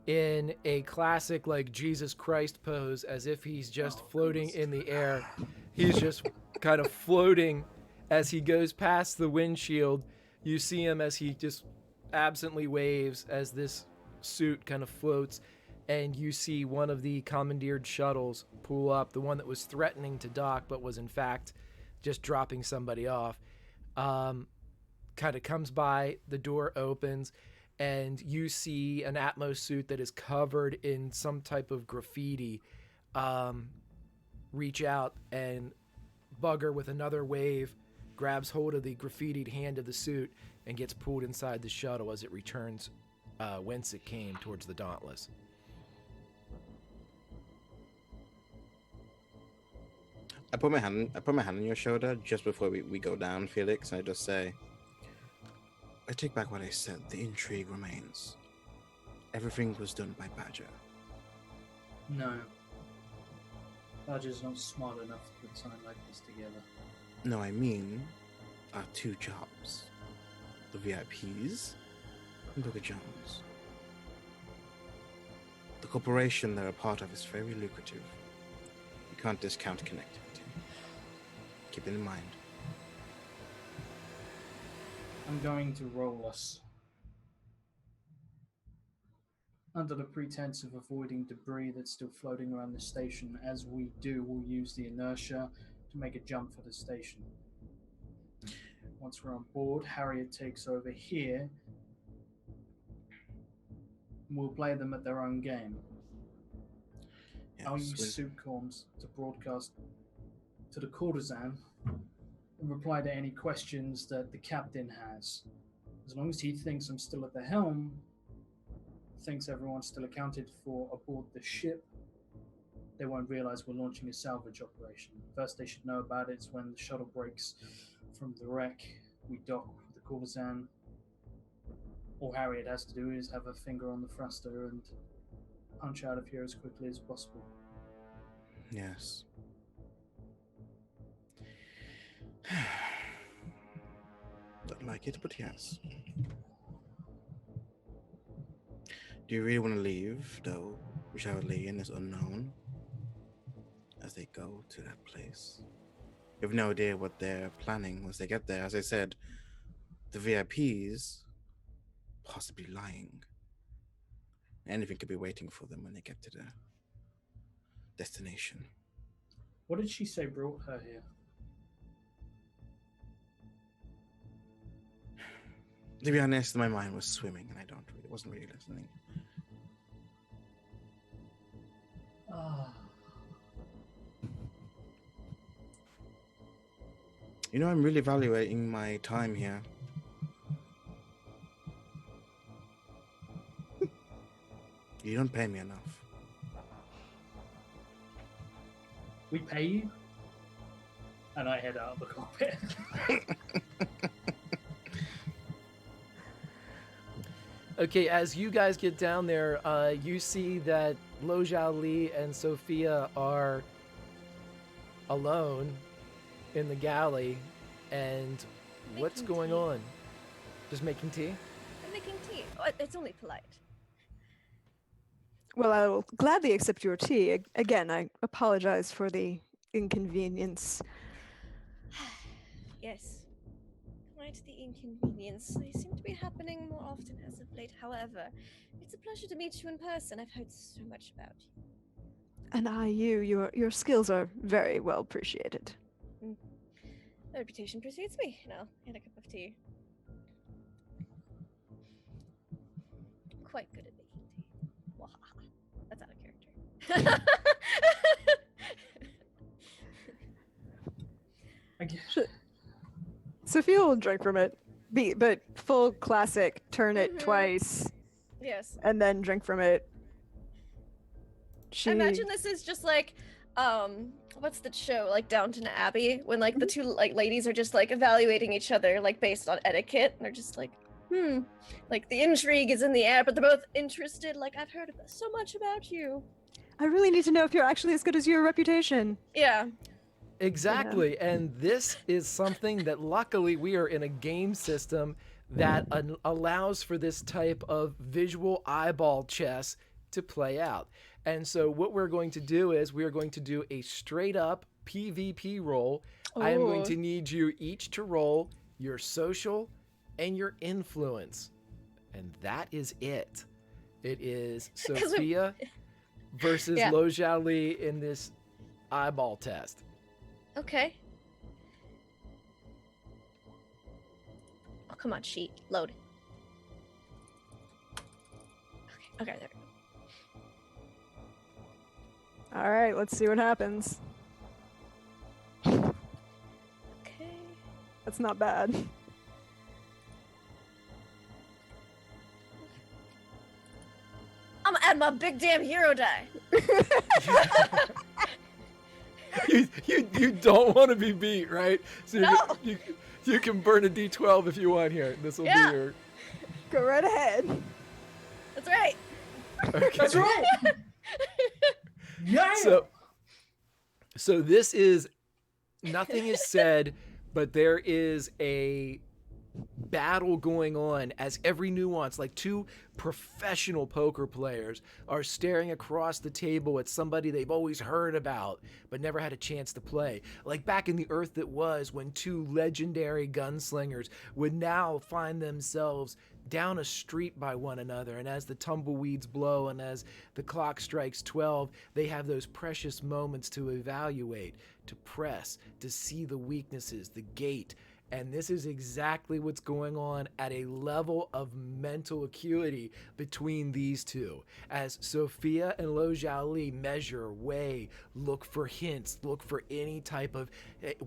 in a classic like Jesus Christ pose, as if he's just floating in the air. He's just kind of floating as he goes past the windshield. You see him as he just absently waves as this suit kind of floats, and you see one of the commandeered shuttles pull up, the one that was threatening to dock but was in fact just dropping somebody off. Kind of comes by, the door opens, and you see an Atmos suit that is covered in some type of graffiti reach out, and Bugger with another wave grabs hold of the graffitied hand of the suit and gets pulled inside the shuttle as it returns whence it came, towards the Dauntless. I put my hand on your shoulder just before we go down, Felix, and I just say, I take back what I said. The intrigue remains. everything was done by Badger. No. Badger's not smart enough to put something like this together. No, I mean our two jobs. The VIPs and Booker Jones. The corporation they're a part of is very lucrative. You can't discount connectivity. Keep it in mind. I'm going to roll us. Under the pretense of avoiding debris that's still floating around the station, as we do, we'll use the inertia to make a jump for the station. Once we're on board, Harriet takes over here, and we'll play them at their own game. I'll use Soupcorns to broadcast to the courtesan and reply to any questions that the captain has. As long as he thinks I'm still at the helm, thinks everyone's still accounted for aboard the ship, they won't realize we're launching a salvage operation. First they should know about it is when the shuttle breaks from the wreck, we dock with the courtesan. All Harriet has to do is have her finger on the thruster and punch out of here as quickly as possible. Yes. Don't like it, but yes. Do you really want to leave, though, Lee and is unknown as they go to that place? You have no idea what they're planning once they get there. As I said, the VIPs possibly lying. Anything could be waiting for them when they get to the destination. What did she say brought her here? To be honest, my mind was swimming and I wasn't really listening. You know, I'm really evaluating my time here. You don't pay me enough. We pay you? And I head out of the cockpit. Okay, as you guys get down there, you see that Lo Zhao Li and Sophia are alone in the galley, and what's going on? Just making tea? I'm making tea. Oh, it's only polite. Well, I will gladly accept your tea. Again, I apologize for the inconvenience. Yes. Quite the inconvenience. They seem to be happening more often as of late. However, it's a pleasure to meet you in person. I've heard so much about you. And your skills are very well appreciated. The reputation precedes me. Now, get a cup of tea. Quite good at making tea. Wahaha. That's out of character. I guess. Sophia will drink from it, but full classic, turn it twice, Yes. and then drink from it. I imagine this is just like, what's the show, like Downton Abbey, when like the two like ladies are just like evaluating each other like based on etiquette, and they're just like, like the intrigue is in the air, but they're both interested. Like, I've heard so much about you. I really need to know if you're actually as good as your reputation. Yeah. Exactly, and this is something that luckily we are in a game system that allows for this type of visual eyeball chess to play out. And so what we're going to do is we are going to do a straight up PvP roll. I am going to need you each to roll your social and your influence. And that is it. It is Sophia versus Lo Zhao Li in this eyeball test. Okay. Oh, come on, sheet. Load. Okay, there we go. All right, let's see what happens. Okay. That's not bad. I'm gonna add my big damn hero die. You don't want to be beat, right? So No. you can burn a D12 if you want here. This will be your... Go right ahead. That's right. Okay. That's right. Yeah. So this is nothing is said, but there is a battle going on as every nuance, like two professional poker players are staring across the table at somebody they've always heard about but never had a chance to play, like back in the earth that was, when two legendary gunslingers would now find themselves down a street by one another, and as the tumbleweeds blow and as the clock strikes 12, they have those precious moments to evaluate, to press, to see the weaknesses, the gate. And this is exactly what's going on at a level of mental acuity between these two. As Sophia and Lo Jiaoli measure, weigh, look for hints, look for any type of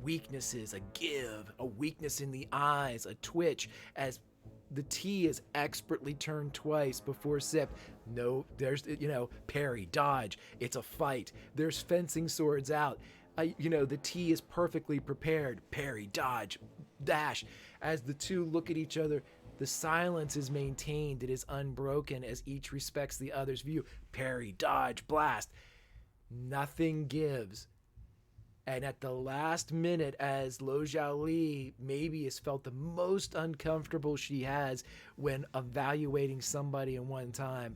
weaknesses, a give, a weakness in the eyes, a twitch, as the tea is expertly turned twice before sip. No, there's, parry, dodge. It's a fight. There's fencing swords out. The tea is perfectly prepared. Parry, dodge, dash. As the two look at each other, the silence is maintained. It is unbroken as each respects the other's view. Parry, dodge, blast. Nothing gives. And at the last minute, as Lo Jiaoli maybe has felt the most uncomfortable she has when evaluating somebody in one time,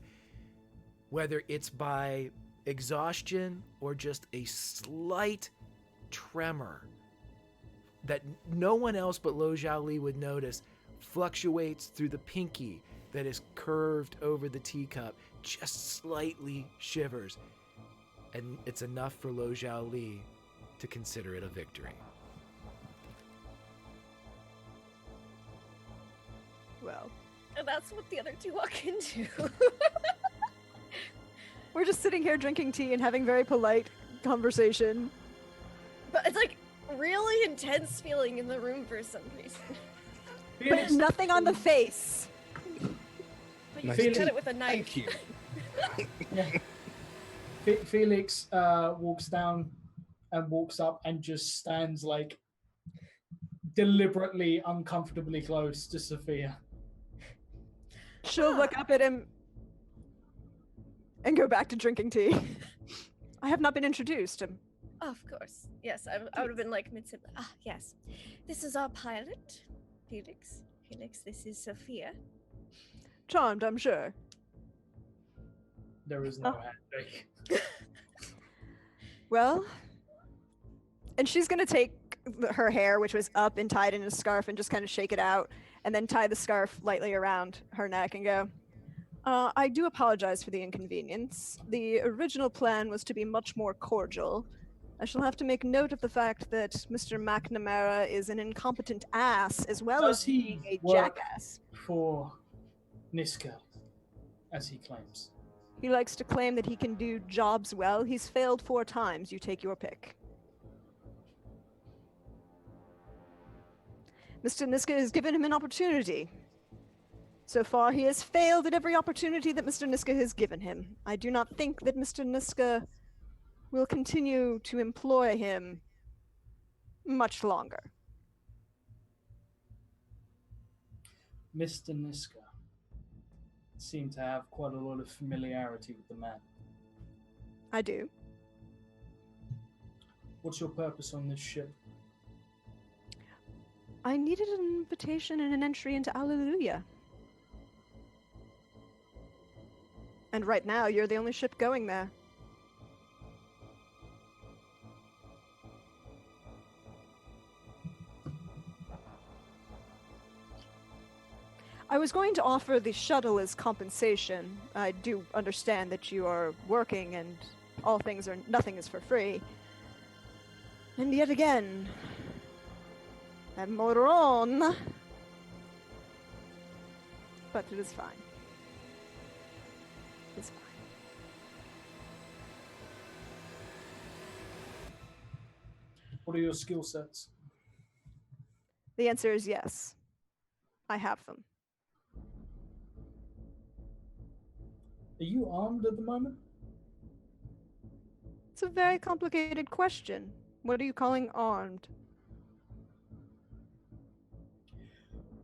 whether it's by exhaustion or just a slight tremor that no one else but Lo Jiaoli would notice, fluctuates through the pinky that is curved over the teacup, just slightly shivers. And it's enough for Lo Jiaoli to consider it a victory. Well, And that's what the other two walk into. we're just sitting here drinking tea and having very polite conversation. But it's like really intense feeling in the room for some reason. But Felix, nothing on the face. But you Nice can cut tea. it with a knife. Thank you. Felix walks down and walks up and just stands like deliberately uncomfortably close to Sophia. She'll look up at him and go back to drinking tea. I have not been introduced. Of course. Yes, I would have been like mid yes. This is our pilot, Felix. Felix, this is Sophia. Charmed, I'm sure. There is no Oh. handshake. Well, and she's gonna take her hair, which was up and tied in a scarf, and just kind of shake it out, and then tie the scarf lightly around her neck and go, I do apologize for the inconvenience. The original plan was to be much more cordial. I shall have to make note of the fact that Mr. McNamara is an incompetent ass as well Does as he being a work jackass. for Niska, as he claims? He likes to claim that he can do jobs well. He's failed 4 times. You take your pick. Mr. Niska has given him an opportunity. So far, he has failed at every opportunity that Mr. Niska has given him. I do not think that Mr. Niska will continue to employ him much longer. Mr. Niska seemed to have quite a lot of familiarity with the man. I do. What's your purpose on this ship? I needed an invitation and an entry into Alleluia. And right now, you're the only ship going there. I was going to offer the shuttle as compensation. I do understand that you are working and nothing is for free. And yet again, I'm moron. But it is fine. It's fine. What are your skill sets? The answer is yes. I have them. Are you armed at the moment? It's a very complicated question. What are you calling armed?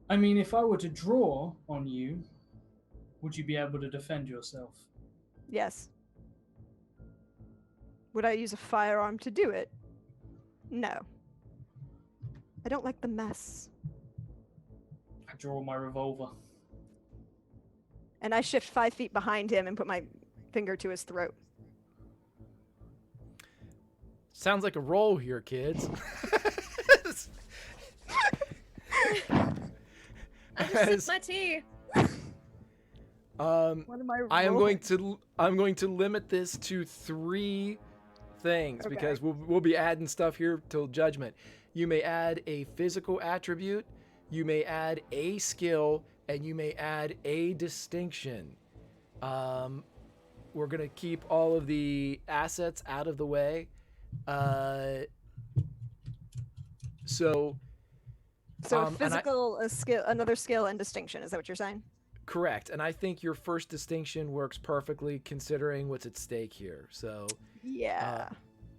I mean, if I were to draw on you, would you be able to defend yourself? Yes. Would I use a firearm to do it? No. I don't like the mess. I draw my revolver. And I shift 5 feet behind him and put my finger to his throat. Sounds like a roll here, kids. I just sipped my tea. What am I I'm rolling? going to limit this to 3 things Okay. because we'll be adding stuff here till judgment. You may add a physical attribute, you may add a skill, and you may add a distinction. We're gonna keep all of the assets out of the way. So So and I- physical, a skill, another skill, and distinction. Is that what you're saying? correct, and I think your first distinction works perfectly considering what's at stake here. So Yeah.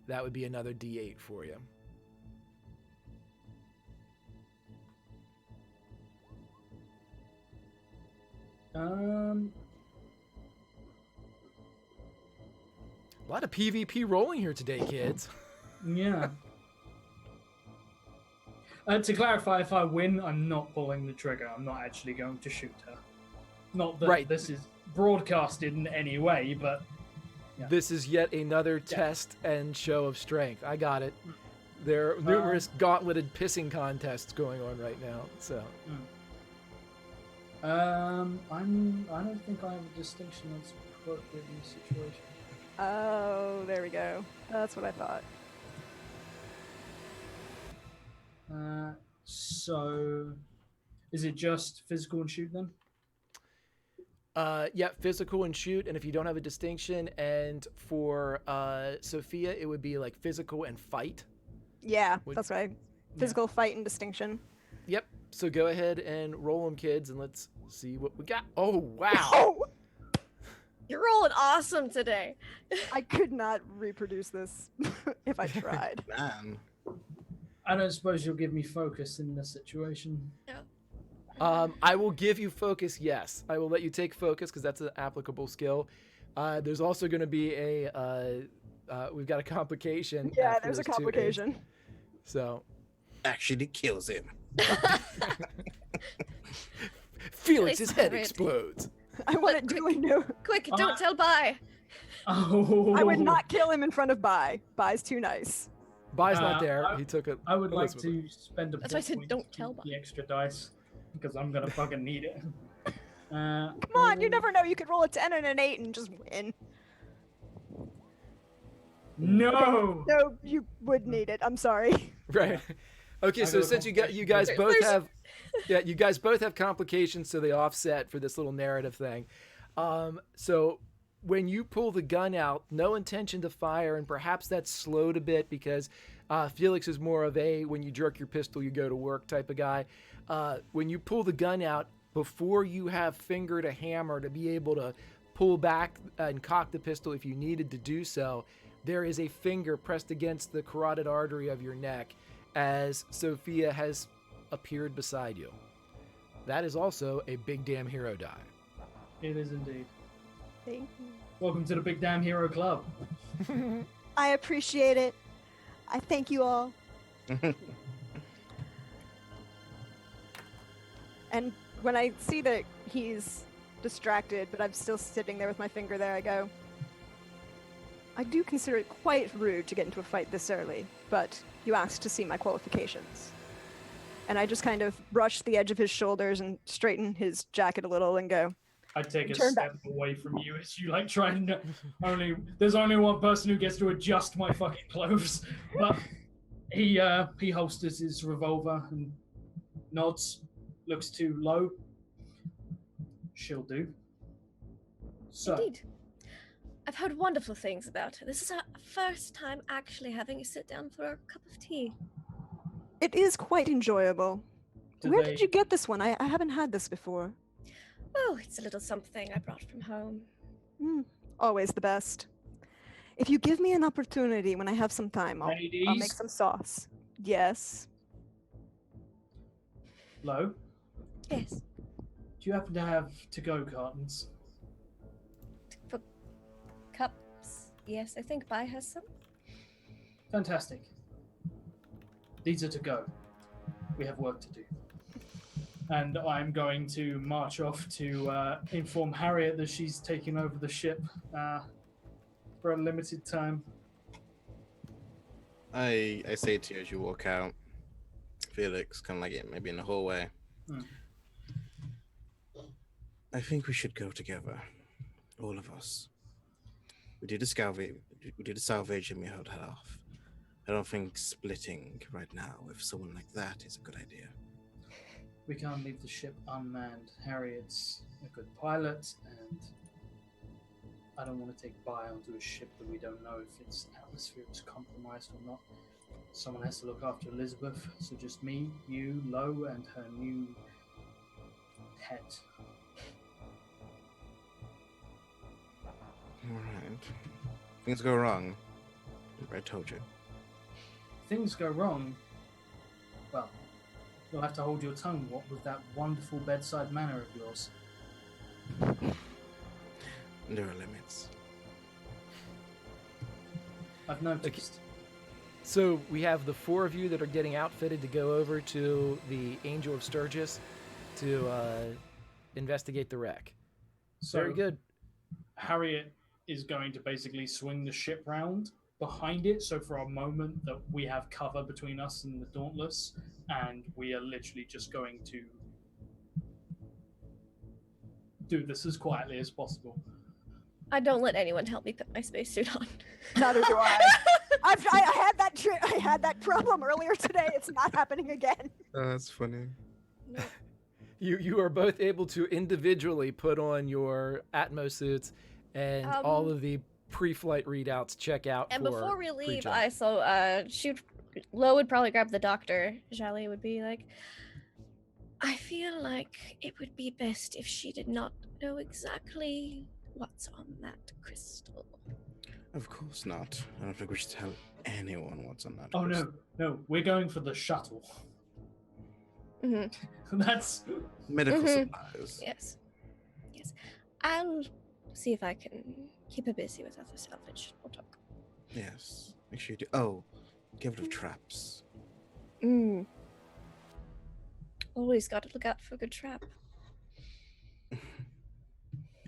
that would be another D8 for you. A lot of PvP rolling here today, kids. Yeah. To clarify, if I win, I'm not pulling the trigger. I'm not actually going to shoot her. Not that Right. this is broadcasted in any way, but yeah. This is yet another test and show of strength. I got it. There are numerous gauntleted pissing contests going on right now. So I don't think I have a distinction that's appropriate in this situation. Oh, there we go. That's what I thought. So is it just physical and shoot then? yeah, physical and shoot, and if you don't have a distinction, and for Sophia, it would be like physical and fight. Yeah, Would- that's right. Physical fight and distinction. Yep. So go ahead and roll them, kids, and let's see what we got. Oh wow! Oh! You're rolling awesome today. I could not reproduce this if I tried. Man. I don't suppose you'll give me focus in this situation. I will give you focus. Yes, I will let you take focus because that's an applicable skill. There's also going to be a we've got a complication. Yeah, after there's a this, too, complication. So Actually kills him. Felix's head Sorry. explodes. I want it duly known. Quick, don't tell Bye. Oh, I would not kill him in front of Bai. Bai's too nice. Bai's not Uh, there. I- He took it. I would like Elizabeth. to spend a That's why I point said point don't to tell keep the extra dice because I'm gonna fucking need it. Come on, you never know. You could roll a 10 and an 8 and just win. No. No, you would need it. I'm sorry. Right. Okay, I so got a since you guys complication. both There's- have, yeah, you guys both have complications, so they offset for this little narrative thing. So when you pull the gun out, no intention to fire, and perhaps that's slowed a bit because Felix is more of a when you jerk your pistol, you go to work type of guy. When you pull the gun out, before you have finger to hammer to be able to pull back and cock the pistol if you needed to do so, there is a finger pressed against the carotid artery of your neck as Sophia has appeared beside you. That is also a big damn hero die. It is indeed. Thank you. Welcome to the Big Damn Hero Club. I appreciate it. I thank you all. And when I see that he's distracted, but I'm still sitting there with my finger there, I go, I do consider it quite rude to get into a fight this early, but you asked to see my qualifications. And I just kind of brush the edge of his shoulders and straighten his jacket a little and go, I take a Turn step away from you as you like try and there's only one person who gets to adjust my fucking clothes. But he holsters his revolver and nods, looks too low. She'll do. So Indeed. I've heard wonderful things about her. This is our first time actually having you sit down for a cup of tea. it is quite enjoyable. do Where they- did you get this one? I haven't had this before. Oh, it's a little something I brought from home. Always the best. If you give me an opportunity when I have some time, I'll make Ladies, some sauce. Yes. low. Yes. Do you happen to have to-go cartons? Yes, I think Bai has some. Fantastic. These are to go. We have work to do. And I'm going to march off to inform Harriet that she's taking over the ship for a limited time. I say to you as you walk out, Felix, kind of like maybe in the hallway. I think we should go together, all of us. We did a salvage and we held her off. I don't think splitting right now with someone like that is a good idea. We can't leave the ship unmanned. Harriet's a good pilot, and I don't want to take Bai onto a ship that we don't know if its atmosphere is compromised or not. Someone has to look after Elizabeth, so just me, you, Lo, and her new pet. Alright. Things go wrong. I told you. Things go wrong. Well, you'll have to hold your tongue. What with that wonderful bedside manner of yours? There are limits. I've noticed. So we have the 4 of you that are getting outfitted to go over to the Angel of Sturgis to investigate the wreck. So Very good. Harriet is going to basically swing the ship round behind it, so for a moment that we have cover between us and the Dauntless, and we are literally just going to do this as quietly as possible. I don't let anyone help me put my spacesuit on. Neither do I. I had that problem earlier today. It's not happening again. Oh, that's funny. You are both able to individually put on your Atmos suits, and all of the pre-flight readouts check out. And for before we leave, pre-jump. I so Lo would probably grab the doctor. Jali would be like, I feel like it would be best if she did not know exactly what's on that crystal. Of course not. I don't think we should tell anyone what's on that. Oh crystal. no, we're going for the shuttle. Mm-hmm. That's Medical supplies. Yes. I'll see if I can keep her busy with other salvage. We'll talk. Yes. Make sure you do. Oh, get rid of traps. Always got to look out for a good trap.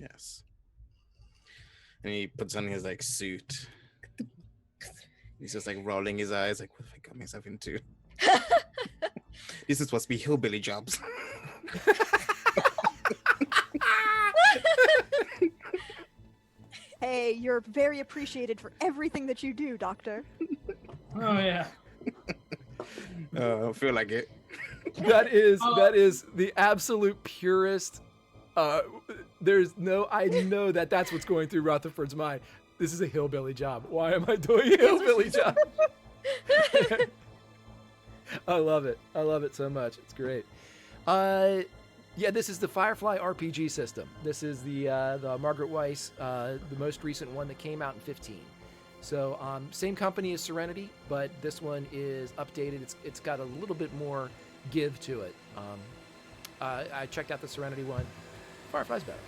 Yes. And he puts on his like suit. He's just like rolling his eyes, like, what have I got myself into? This is supposed to be hillbilly jobs. Hey, you're very appreciated for everything that you do, Doctor. oh yeah. I feel like it. That is the absolute purest. I know that's what's going through Rutherford's mind. This is a hillbilly job. Why am I doing a hillbilly job? I love it. I love it so much. It's great. Yeah, this is the Firefly RPG system. This is the Margaret Weiss, the most recent one that came out in 15. So same company as Serenity, but this one is updated. It's got a little bit more give to it. I checked out the Serenity one. Firefly's better,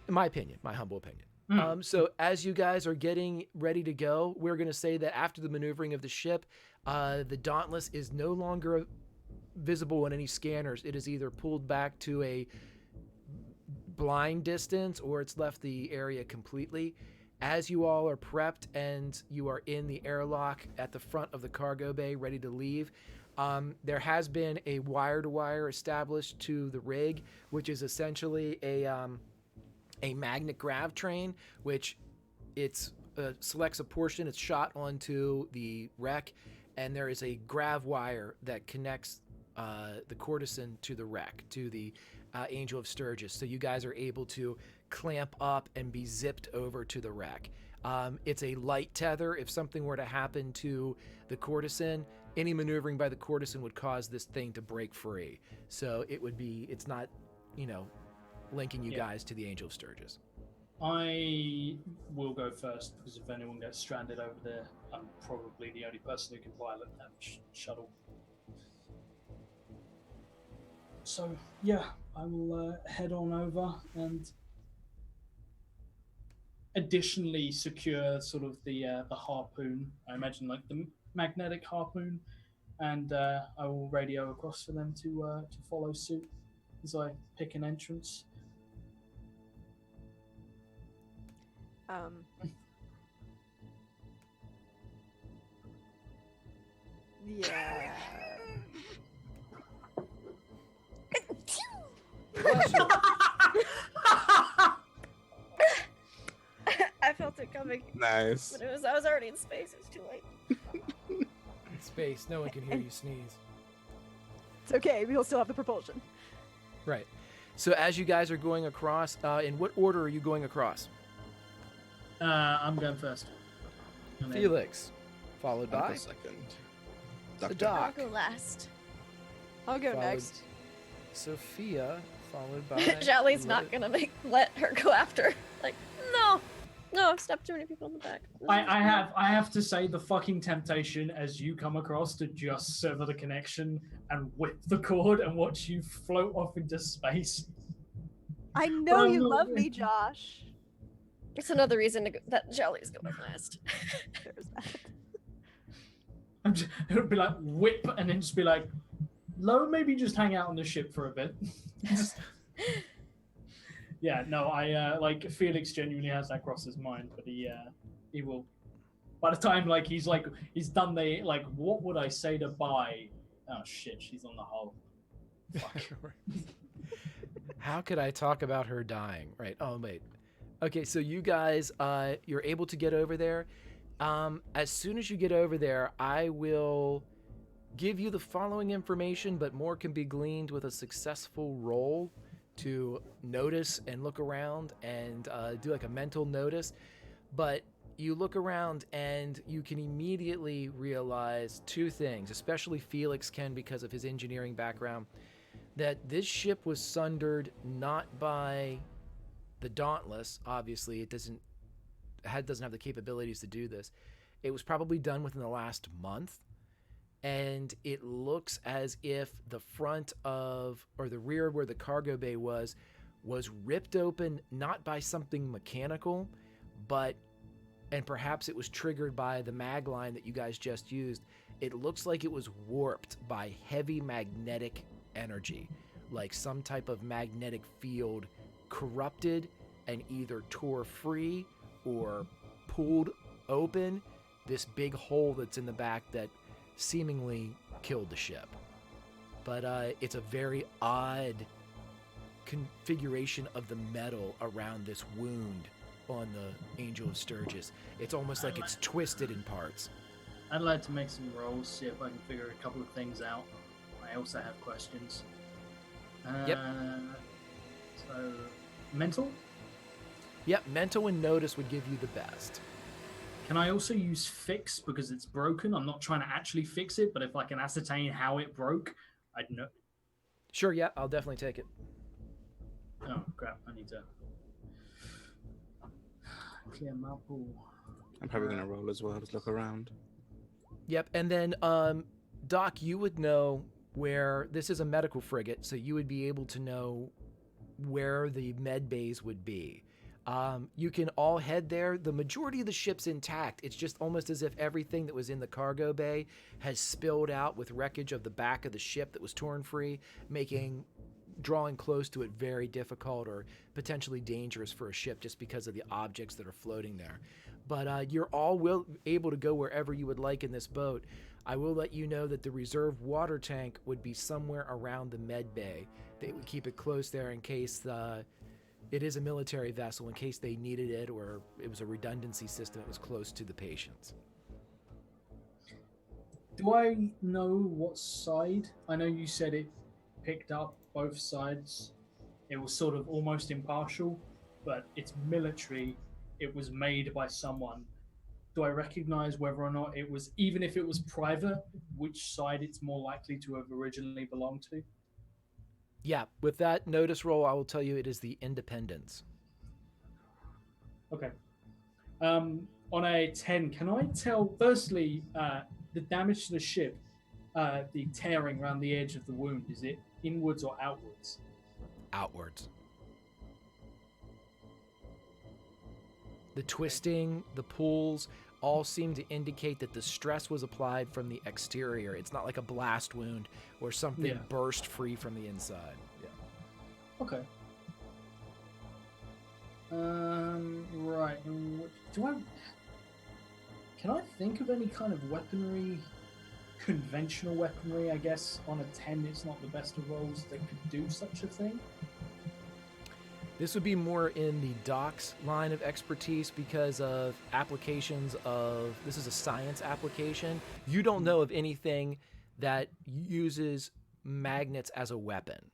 in my opinion, my humble opinion. So as you guys are getting ready to go, we're going to say that after the maneuvering of the ship, the Dauntless is no longer visible in any scanners. It is either pulled back to a blind distance or it's left the area completely. As you all are prepped and you are in the airlock at the front of the cargo bay ready to leave, there has been a wire-to-wire established to the rig, which is essentially a magnet grav train, which it's selects a portion, it's shot onto the wreck, and there is a grav wire that connects the courtesan to the wreck, to the Angel of Sturgis. So you guys are able to clamp up and be zipped over to the wreck. It's a light tether. If something were to happen to the courtesan, any maneuvering by the courtesan would cause this thing to break free. So it's not, linking you guys to the Angel of Sturgis. I will go first because if anyone gets stranded over there, I'm probably the only person who can pilot that shuttle. So yeah, I will head on over and additionally secure sort of the harpoon. I imagine like the magnetic harpoon, and I will radio across for them to follow suit as I pick an entrance. Yeah. I felt it coming, Nice. but I was already in space. It was too late. In space, no one can hear you sneeze. It's okay. We'll still have the propulsion. Right. So as you guys are going across, in what order are you going across? I'm going first. And then- Felix, followed I'll by go second. the Doctor. I'll Doc, go last. I'll go Followed- next. Sophia, followed by Jolly's not Liz. gonna let her go after. Like, no, I've stopped too many people in the back. I have to say the fucking temptation as you come across to just sever the connection and whip the cord and watch you float off into space. I know Oh, you no. love me, Josh. It's another reason that Jolly's going last. There's that. It would be like whip and then just be like, Lo, maybe just hang out on the ship for a bit. Just- Yeah, no, I like Felix genuinely has that cross his mind, but he will. By the time he's done the what would I say to buy? Oh shit, she's on the hull. Fuck. How could I talk about her dying? Right. Oh, wait. Okay, so you guys, you're able to get over there. As soon as you get over there, I will give you the following information, but more can be gleaned with a successful roll to notice and look around and do like a mental notice. But you look around and you can immediately realize two things, especially Felix can because of his engineering background, that this ship was sundered not by the Dauntless. Obviously, it doesn't have the capabilities to do this. It was probably done within the last month, and it looks as if the front of, or the rear where the cargo bay was ripped open not by something mechanical, but, and perhaps it was triggered by the mag line that you guys just used. It looks like it was warped by heavy magnetic energy, like some type of magnetic field corrupted and either tore free or pulled open this big hole that's in the back that seemingly killed the ship. But it's a very odd configuration of the metal around this wound on the Angel of Sturgis. It's almost like it's twisted in parts. I'd like to make some rolls, see if I can figure a couple of things out. I also have questions. Yep. So, mental? Yep, mental and notice would give you the best. Can I also use fix because it's broken? I'm not trying to actually fix it, but if I can ascertain how it broke, I'd know. Sure, yeah, I'll definitely take it. Oh, crap. I need to clear my pool. I'm probably gonna roll as well. Just look around. Yep, and then Doc, you would know where this is a medical frigate, so you would be able to know where the med bays would be. You can all head there. The majority of the ship's intact. It's just almost as if everything that was in the cargo bay has spilled out with wreckage of the back of the ship that was torn free, making drawing close to it very difficult or potentially dangerous for a ship just because of the objects that are floating there. But you're all able to go wherever you would like in this boat. I will let you know that the reserve water tank would be somewhere around the med bay. They would keep it close there in case it is a military vessel, in case they needed it or it was a redundancy system. It was close to the patients. Do I know what side? I know you said it picked up both sides. It was sort of almost impartial, but it's military. It was made by someone. Do I recognize whether or not it was, even if it was private, which side it's more likely to have originally belonged to? Yeah, with that notice roll, I will tell you it is the Independence. Okay. On a 10, can I tell, firstly, the damage to the ship, the tearing around the edge of the wound, is it inwards or outwards? Outwards. The twisting, the pulls, all seem to indicate that the stress was applied from the exterior. It's not like a blast wound or something burst free from the inside. Yeah. Okay. Right. Can I think of any kind of weaponry, conventional weaponry? I guess on a 10, it's not the best of rolls that could do such a thing. This would be more in the docs line of expertise because of applications of, this is a science application. You don't know of anything that uses magnets as a weapon.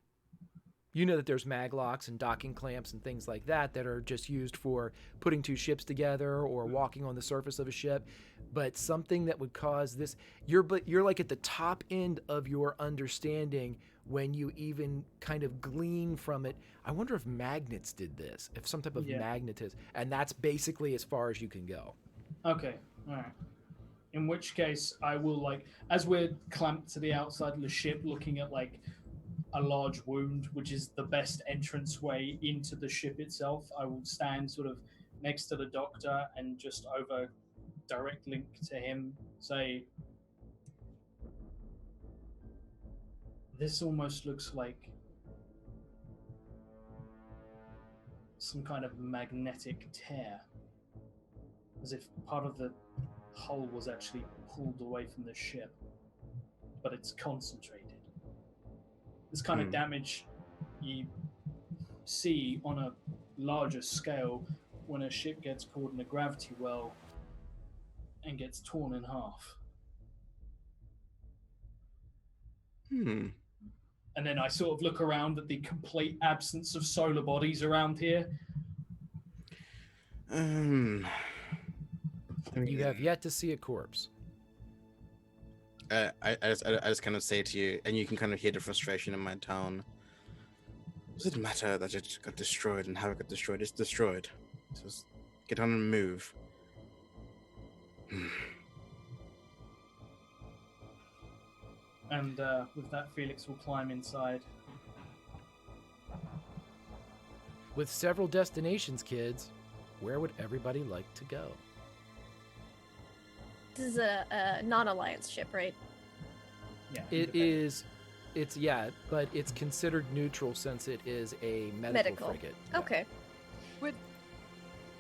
You know that there's mag locks and docking clamps and things like that that are just used for putting two ships together or walking on the surface of a ship. But something that would cause this, you're like at the top end of your understanding when you even kind of glean from it. I wonder if magnets did this, if some type of magnetism, and that's basically as far as you can go. Okay, all right. In which case, I will, like, as we're clamped to the outside of the ship, looking at like a large wound, which is the best entrance way into the ship itself, I will stand sort of next to the doctor and just over direct link to him say, this almost looks like some kind of magnetic tear, as if part of the hull was actually pulled away from the ship, but it's concentrated. This kind of damage you see on a larger scale when a ship gets caught in a gravity well and gets torn in half. And then I sort of look around at the complete absence of solar bodies around here. You have yet to see a corpse. I just kind of say to you, and you can kind of hear the frustration in my tone. Does it matter that it got destroyed and how it got destroyed? It's destroyed. So just get on and move. And with that, Felix will climb inside. With several destinations, kids, where would everybody like to go? This is a non-alliance ship, right? Yeah. It is. It's but it's considered neutral since it is a medical frigate. Yeah. Okay.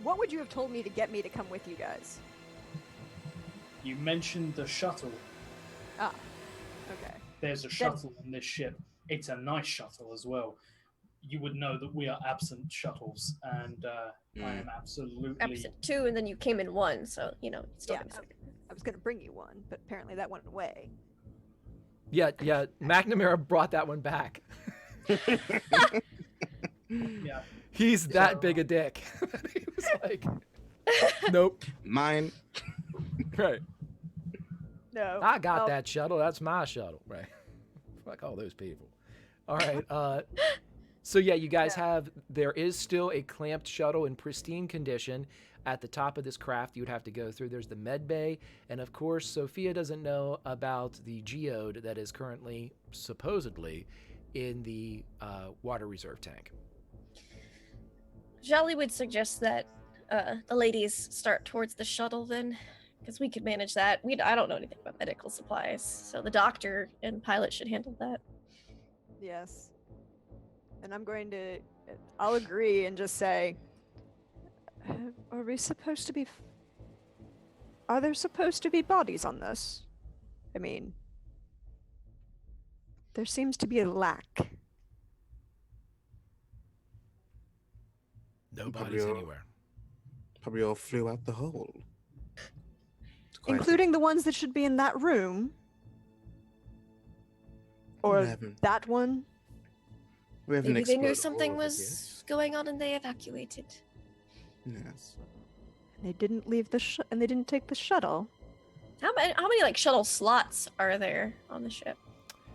What would you have told me to get me to come with you guys? You mentioned the shuttle. Ah, okay. There's a shuttle on this ship. It's a nice shuttle as well. You would know that we are absent shuttles, and I am absolutely Absent 2, and then you came in 1, so, you know, it's still Yeah, gonna I was gonna bring you one, but apparently that went away. Yeah. McNamara brought that one back. yeah. He's that big a dick. He was like, nope. Mine. Right. No. I got that shuttle. That's my shuttle. Right. Fuck all those people. All right. So yeah, you guys there is still a clamped shuttle in pristine condition at the top of this craft you would have to go through. There's the med bay. And of course, Sophia doesn't know about the geode that is currently, supposedly, in the water reserve tank. Jolly would suggest that the ladies start towards the shuttle then, because we could manage that. I don't know anything about medical supplies, so the doctor and pilot should handle that. Yes. And I'll agree and just say, are there supposed to be bodies on this? I mean, there seems to be a lack. No bodies anywhere. Probably all flew out the hole. Including the ones that should be in that room. Or that one. Maybe they knew something was going on and they evacuated. Yes. They didn't leave and they didn't take the shuttle. How many like shuttle slots are there on the ship?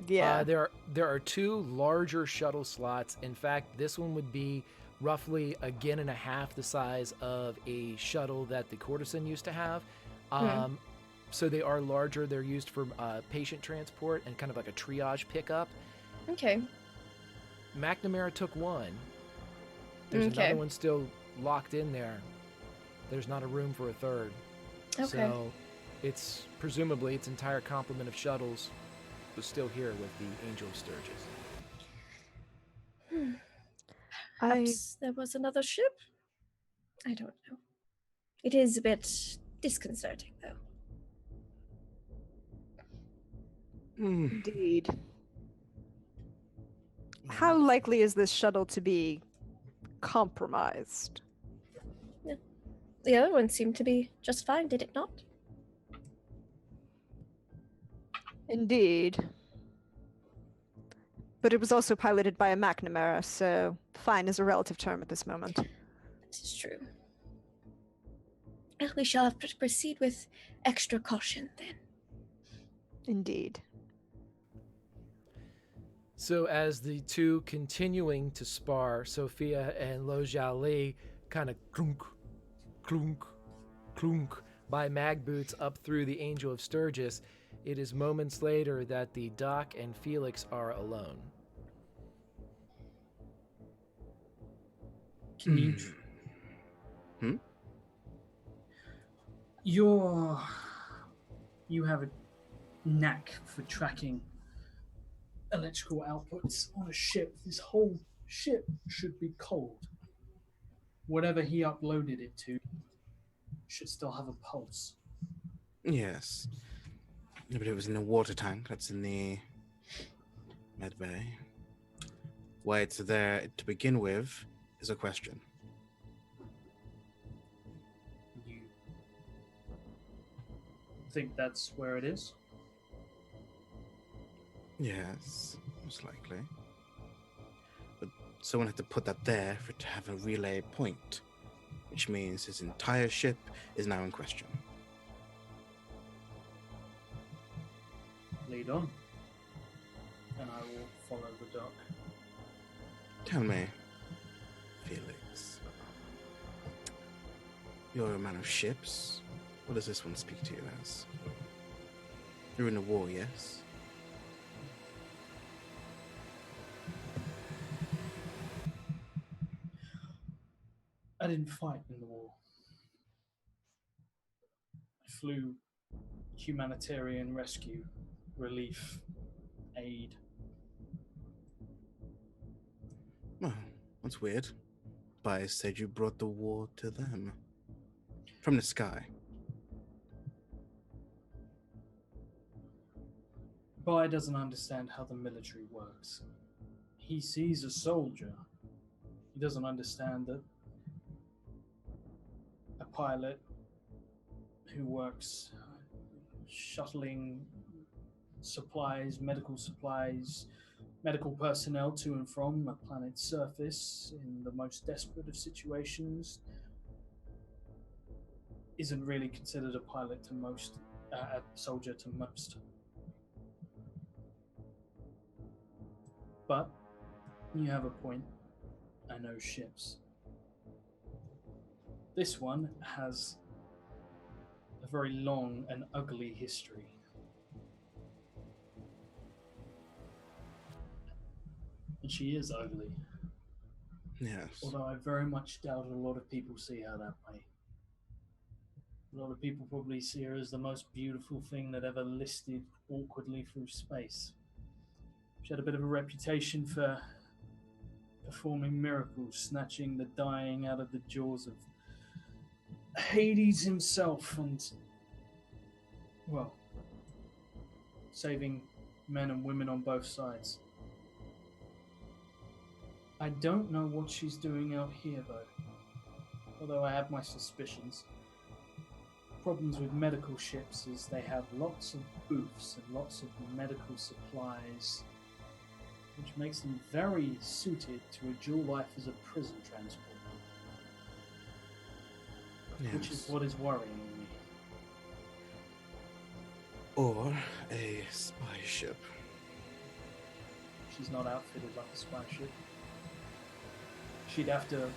Yeah. There are 2 larger shuttle slots. In fact, this one would be roughly again and a half the size of a shuttle that the Courtesan used to have. So they are larger. They're used for patient transport and kind of like a triage pickup. Okay. McNamara took one. There's another one still locked in there There's not a room for a third. Okay. So it's presumably its entire complement of shuttles was still here with the Angel of Sturgis. Perhaps there was another ship? I don't know. It is a bit disconcerting, though. Indeed. How likely is this shuttle to be compromised? The other one seemed to be just fine, did it not? Indeed. But it was also piloted by a McNamara, so fine is a relative term at this moment. This is true. Well, we shall have to proceed with extra caution then. Indeed. So as the two continuing to spar, Sophia and Lo Jiali kind of clunk, clunk, clunk by mag boots up through the Angel of Sturgis, it is moments later that the Doc and Felix are alone. Can you? You have a knack for tracking electrical outputs on a ship. This whole ship should be cold. Whatever he uploaded it to should still have a pulse. Yes. But it was in the water tank. That's in the med bay. Why it's there to begin with is a question. You think that's where it is? Yes, most likely. But someone had to put that there for it to have a relay point, which means his entire ship is now in question. Lead on, and I will follow the dock. Tell me, Felix, you're a man of ships. What does this one speak to you as? You're in a war, yes? I didn't fight in the war. I flew humanitarian rescue, relief, aid. Well, that's weird. Bias said you brought the war to them. From the sky. Bai doesn't understand how the military works. He sees a soldier. He doesn't understand that a pilot who works shuttling supplies, medical personnel to and from a planet's surface in the most desperate of situations isn't really considered a pilot to most, a soldier to most. But you have a point. I know ships. This one has a very long and ugly history. And she is ugly. Yes. Although I very much doubt a lot of people see her that way. A lot of people probably see her as the most beautiful thing that ever listed awkwardly through space. She had a bit of a reputation for performing miracles, snatching the dying out of the jaws of Hades himself and, well, saving men and women on both sides. I don't know what she's doing out here, though. Although I have my suspicions. Problems with medical ships is they have lots of booths and lots of medical supplies, which makes them very suited to a dual life as a prison transport. Yes. Which is what is worrying me. Or a spy ship. She's not outfitted like a spy ship. She'd have to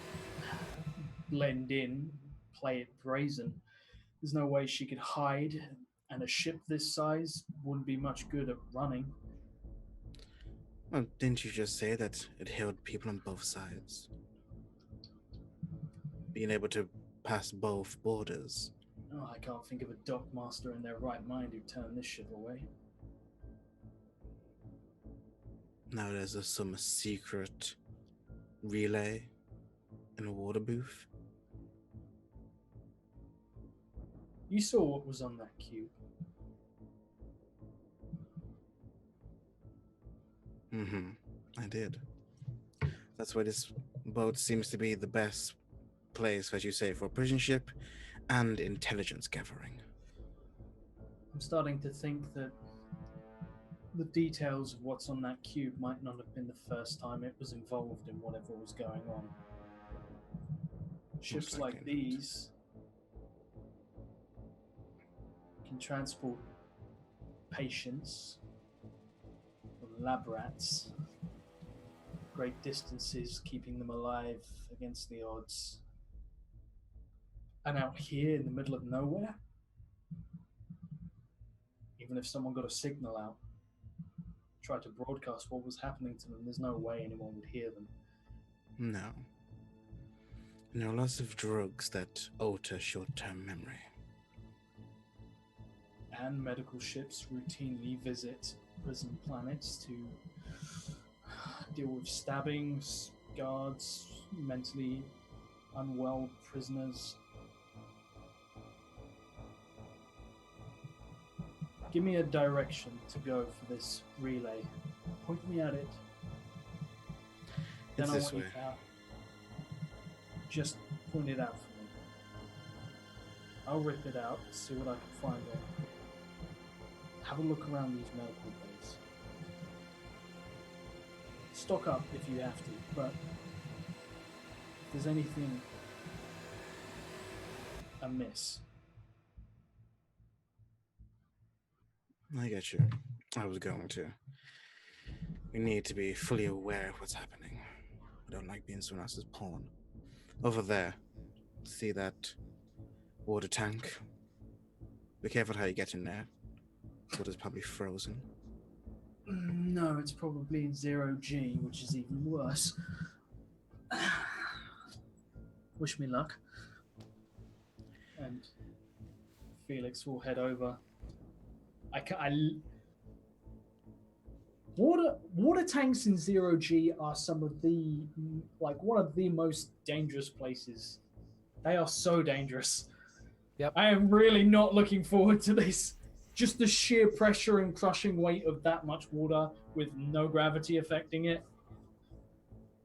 blend in, play it brazen. There's no way she could hide, and a ship this size wouldn't be much good at running. Well, didn't you just say that it held people on both sides? Being able to past both borders. Oh, I can't think of a dockmaster in their right mind who turned this ship away. Now there's some secret relay in a water booth. You saw what was on that cube. I did. That's why this boat seems to be the best place, as you say, for prison ship and intelligence gathering. I'm starting to think that the details of what's on that cube might not have been the first time it was involved in whatever was going on. Ships like likely not. these can transport patients or lab rats great distances, keeping them alive against the odds. And out here in the middle of nowhere, even if someone got a signal out, tried to broadcast what was happening to them, there's no way anyone would hear them. No. And there are lots of drugs that alter short-term memory. And medical ships routinely visit prison planets to deal with stabbings, guards, mentally unwell prisoners. Give me a direction to go for this relay. Point me at it. Then It's I this want you way. to just point it out for me. I'll rip it out, see what I can find there. Have a look around these medical bays. Stock up if you have to, but if there's anything amiss, I get you. I was going to. We need to be fully aware of what's happening. I don't like being someone else's pawn. Over there, see that water tank? Be careful how you get in there. Water's probably frozen. no, it's probably 0G, which is even worse. Wish me luck. And Felix will head over. Water tanks in 0G are some of the, one of the most dangerous places. They are so dangerous. Yep. I am really not looking forward to this. Just the sheer pressure and crushing weight of that much water with no gravity affecting it.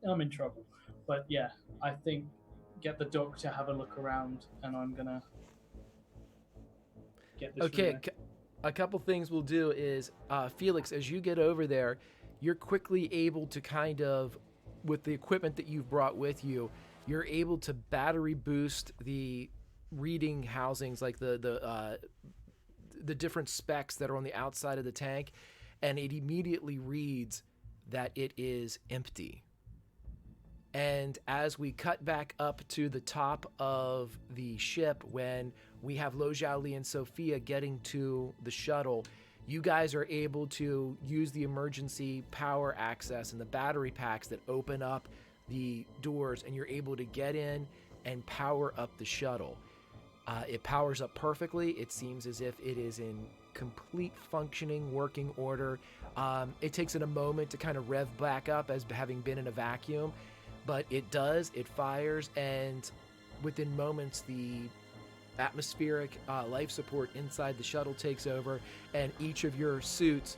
I'm in trouble. But yeah, I think get the doc to have a look around, and I'm gonna get this. Okay, relay. a couple things we'll do is, Felix, as you get over there, you're quickly able to kind of, with the equipment that you've brought with you, you're able to battery boost the reading housings, like the different specs that are on the outside of the tank, and it immediately reads that it is empty. And as we cut back up to the top of the ship, when we have Lo Jiaoli and Sophia getting to the shuttle, you guys are able to use the emergency power access and the battery packs that open up the doors, and you're able to get in and power up the shuttle. It powers up perfectly. It seems as if it is in complete functioning working order. It takes it a moment to kind of rev back up as having been in a vacuum, but it does. It fires, and within moments the atmospheric life support inside the shuttle takes over, and each of your suits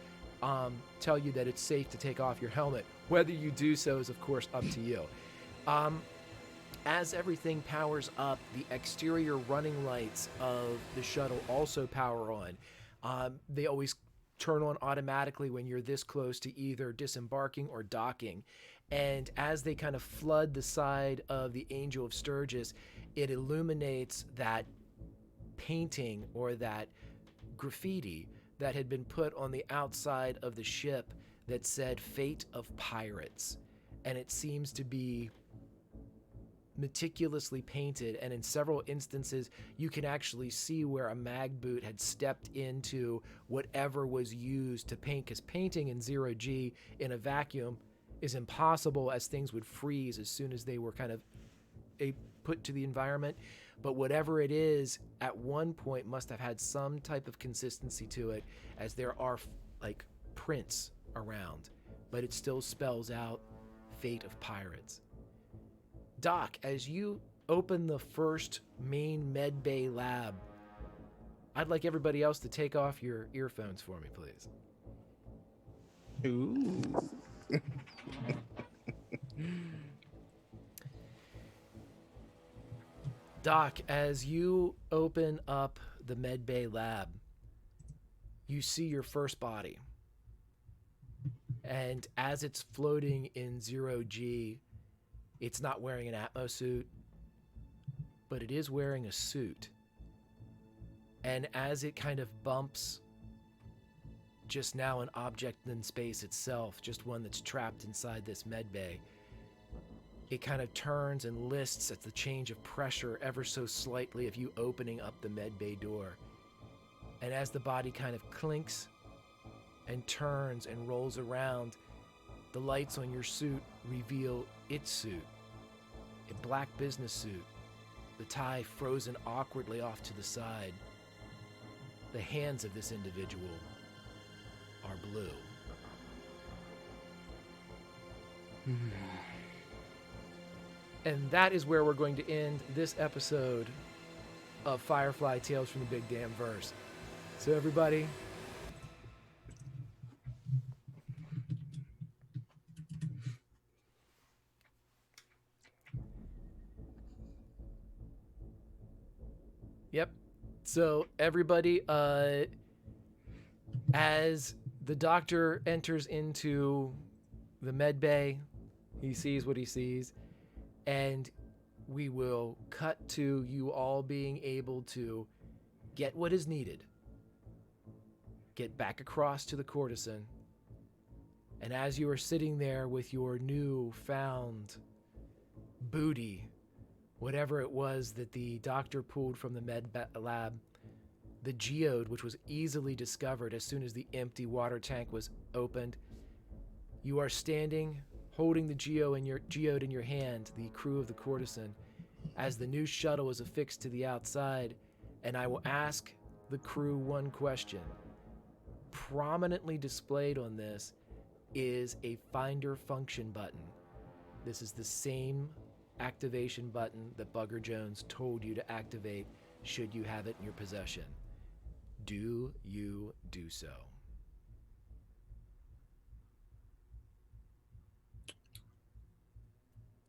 tell you that it's safe to take off your helmet. Whether you do so is, of course, up to you. As everything powers up, the exterior running lights of the shuttle also power on. They always turn on automatically when you're this close to either disembarking or docking. And as they kind of flood the side of the Angel of Sturgis, it illuminates that painting or that graffiti that had been put on the outside of the ship that said "Fate of Pirates." And it seems to be meticulously painted, and in several instances you can actually see where a mag boot had stepped into whatever was used to paint, because painting in 0G in a vacuum is impossible, as things would freeze as soon as they were kind of put to the environment. But whatever it is, at one point must have had some type of consistency to it, as there are like prints around, but it still spells out Fate of Pirates. Doc, as you open the first main medbay lab, I'd like everybody else to take off your earphones for me, please. Ooh. Doc, as you open up the medbay lab, you see your first body. And as it's floating in 0G, it's not wearing an Atmo suit, but it is wearing a suit. And as it kind of bumps, just now an object in space itself, just one that's trapped inside this medbay, it kind of turns and lists at the change of pressure ever so slightly of you opening up the medbay door. And as the body kind of clinks and turns and rolls around, the lights on your suit reveal its suit, a black business suit, the tie frozen awkwardly off to the side. The hands of this individual are blue. And that is where we're going to end this episode of Firefly Tales from the Big Damn Verse. So everybody, yep. So everybody, as the doctor enters into the med bay, he sees what he sees, and we will cut to you all being able to get what is needed, get back across to the courtesan, and as you are sitting there with your new found booty, whatever it was that the doctor pulled from the lab, the geode, which was easily discovered as soon as the empty water tank was opened, you are standing holding the geode in your hand, the crew of the courtesan, as the new shuttle is affixed to the outside, and I will ask the crew one question. Prominently displayed on this is a finder function button. This is the same activation button that Bugger Jones told you to activate should you have it in your possession. Do you do so?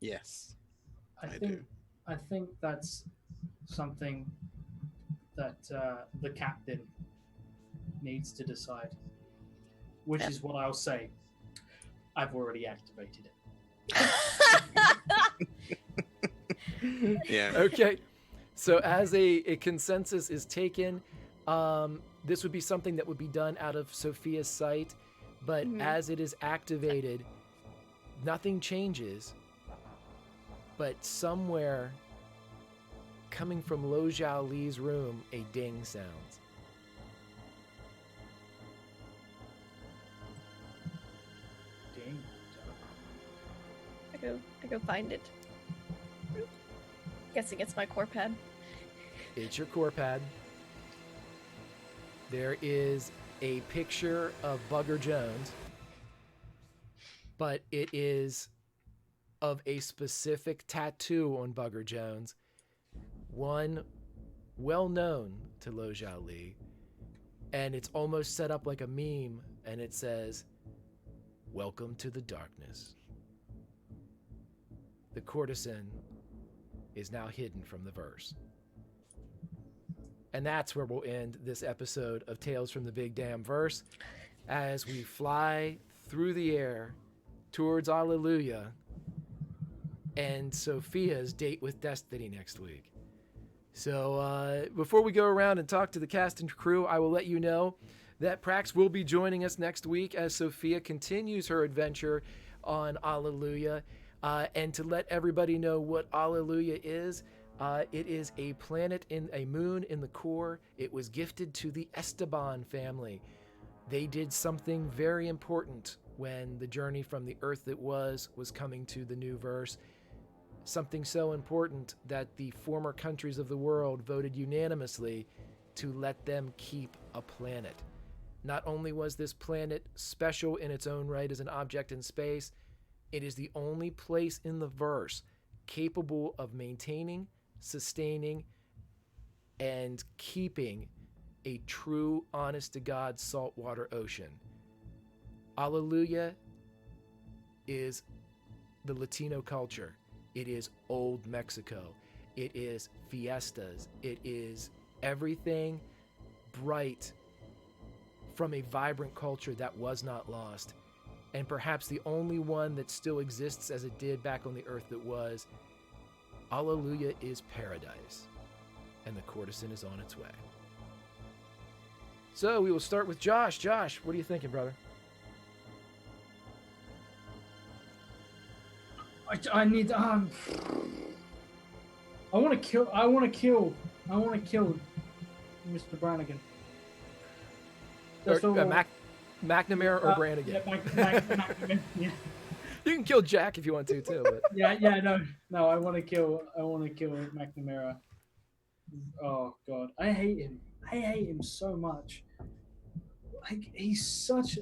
Yes, I do. think that's something that the captain needs to decide. Which is what I'll say. I've already activated it. Yeah. Okay. So as a consensus is taken, this would be something that would be done out of Sophia's sight, but as it is activated, nothing changes. But somewhere coming from Lo Zhao Li's room, a ding sounds. Ding. I go find it. Guessing it's my core pad. It's your core pad. There is a picture of Bugger Jones, but it is of a specific tattoo on Bugger Jones, one well known to Lo Zhao Li, and it's almost set up like a meme, and it says, "Welcome to the darkness." The courtesan is now hidden from the verse. And that's where we'll end this episode of Tales from the Big Damn Verse, as we fly through the air towards Alleluia and Sophia's date with Destiny next week. So before we go around and talk to the cast and crew, I will let you know that Prax will be joining us next week as Sophia continues her adventure on Alleluia. And to let everybody know what Alleluia is, it is a planet in a moon in the core. It was gifted to the Esteban family. They did something very important when the journey from the Earth that was coming to the new verse. something so important that the former countries of the world voted unanimously to let them keep a planet. Not only was this planet special in its own right as an object in space, it is the only place in the verse capable of maintaining, sustaining, and keeping a true, honest-to-God saltwater ocean. Alleluia is the Latino culture. It is old Mexico. It is fiestas. It is everything bright from a vibrant culture that was not lost. And perhaps the only one that still exists as it did back on the earth that was. Alleluia is paradise. And the courtesan is on its way. So we will start with Josh. Josh, what are you thinking, brother? I need. I want to kill. I want to kill Mr. Brannigan. McNamara or Brannigan? Yeah, McNamara. Yeah. You can kill Jack if you want to too. But. No. I want to kill McNamara. Oh God, I hate him. I hate him so much. Like he's such.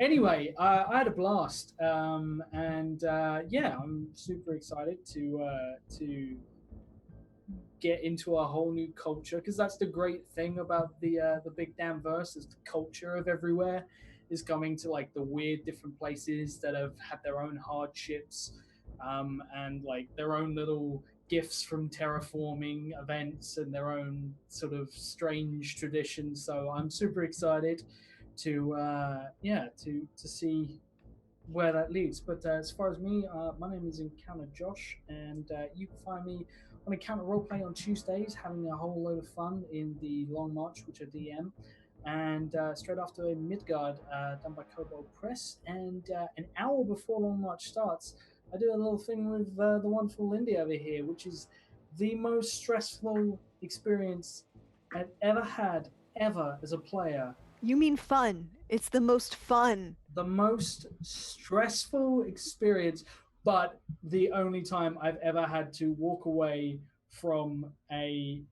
Anyway, I had a blast, and I'm super excited to get into a whole new culture, because that's the great thing about the Big Damn Verse is the culture of everywhere is coming to like the weird different places that have had their own hardships, and like their own little gifts from terraforming events and their own sort of strange traditions. So I'm super excited to see where that leads. But as far as me, my name is Encounter Josh, and you can find me on Encounter Roleplay on Tuesdays, having a whole load of fun in the Long March, which I DM, and straight after a Midgard done by Kobold Press, and an hour before Long March starts, I do a little thing with the wonderful Lindy over here, which is the most stressful experience I've ever had as a player. You mean fun. It's the most fun. The most stressful experience, but the only time I've ever had to walk away from a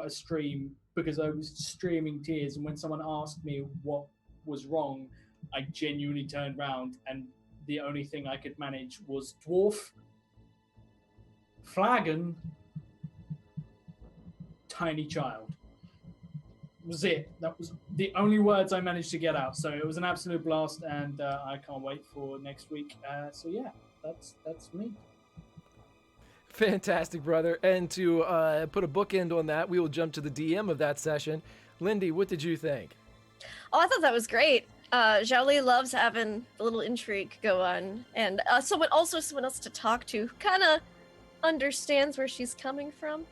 stream because I was streaming tears. And when someone asked me what was wrong, I genuinely turned around and the only thing I could manage was dwarf, flagon, tiny child. Was it. That was the only words I managed to get out. So it was an absolute blast, and I can't wait for next week. So yeah, that's me. Fantastic, brother. And to put a bookend on that, we will jump to the DM of that session. Lindy, what did you think? Oh, I thought that was great. Zhao loves having a little intrigue go on, and someone else to talk to who kind of understands where she's coming from,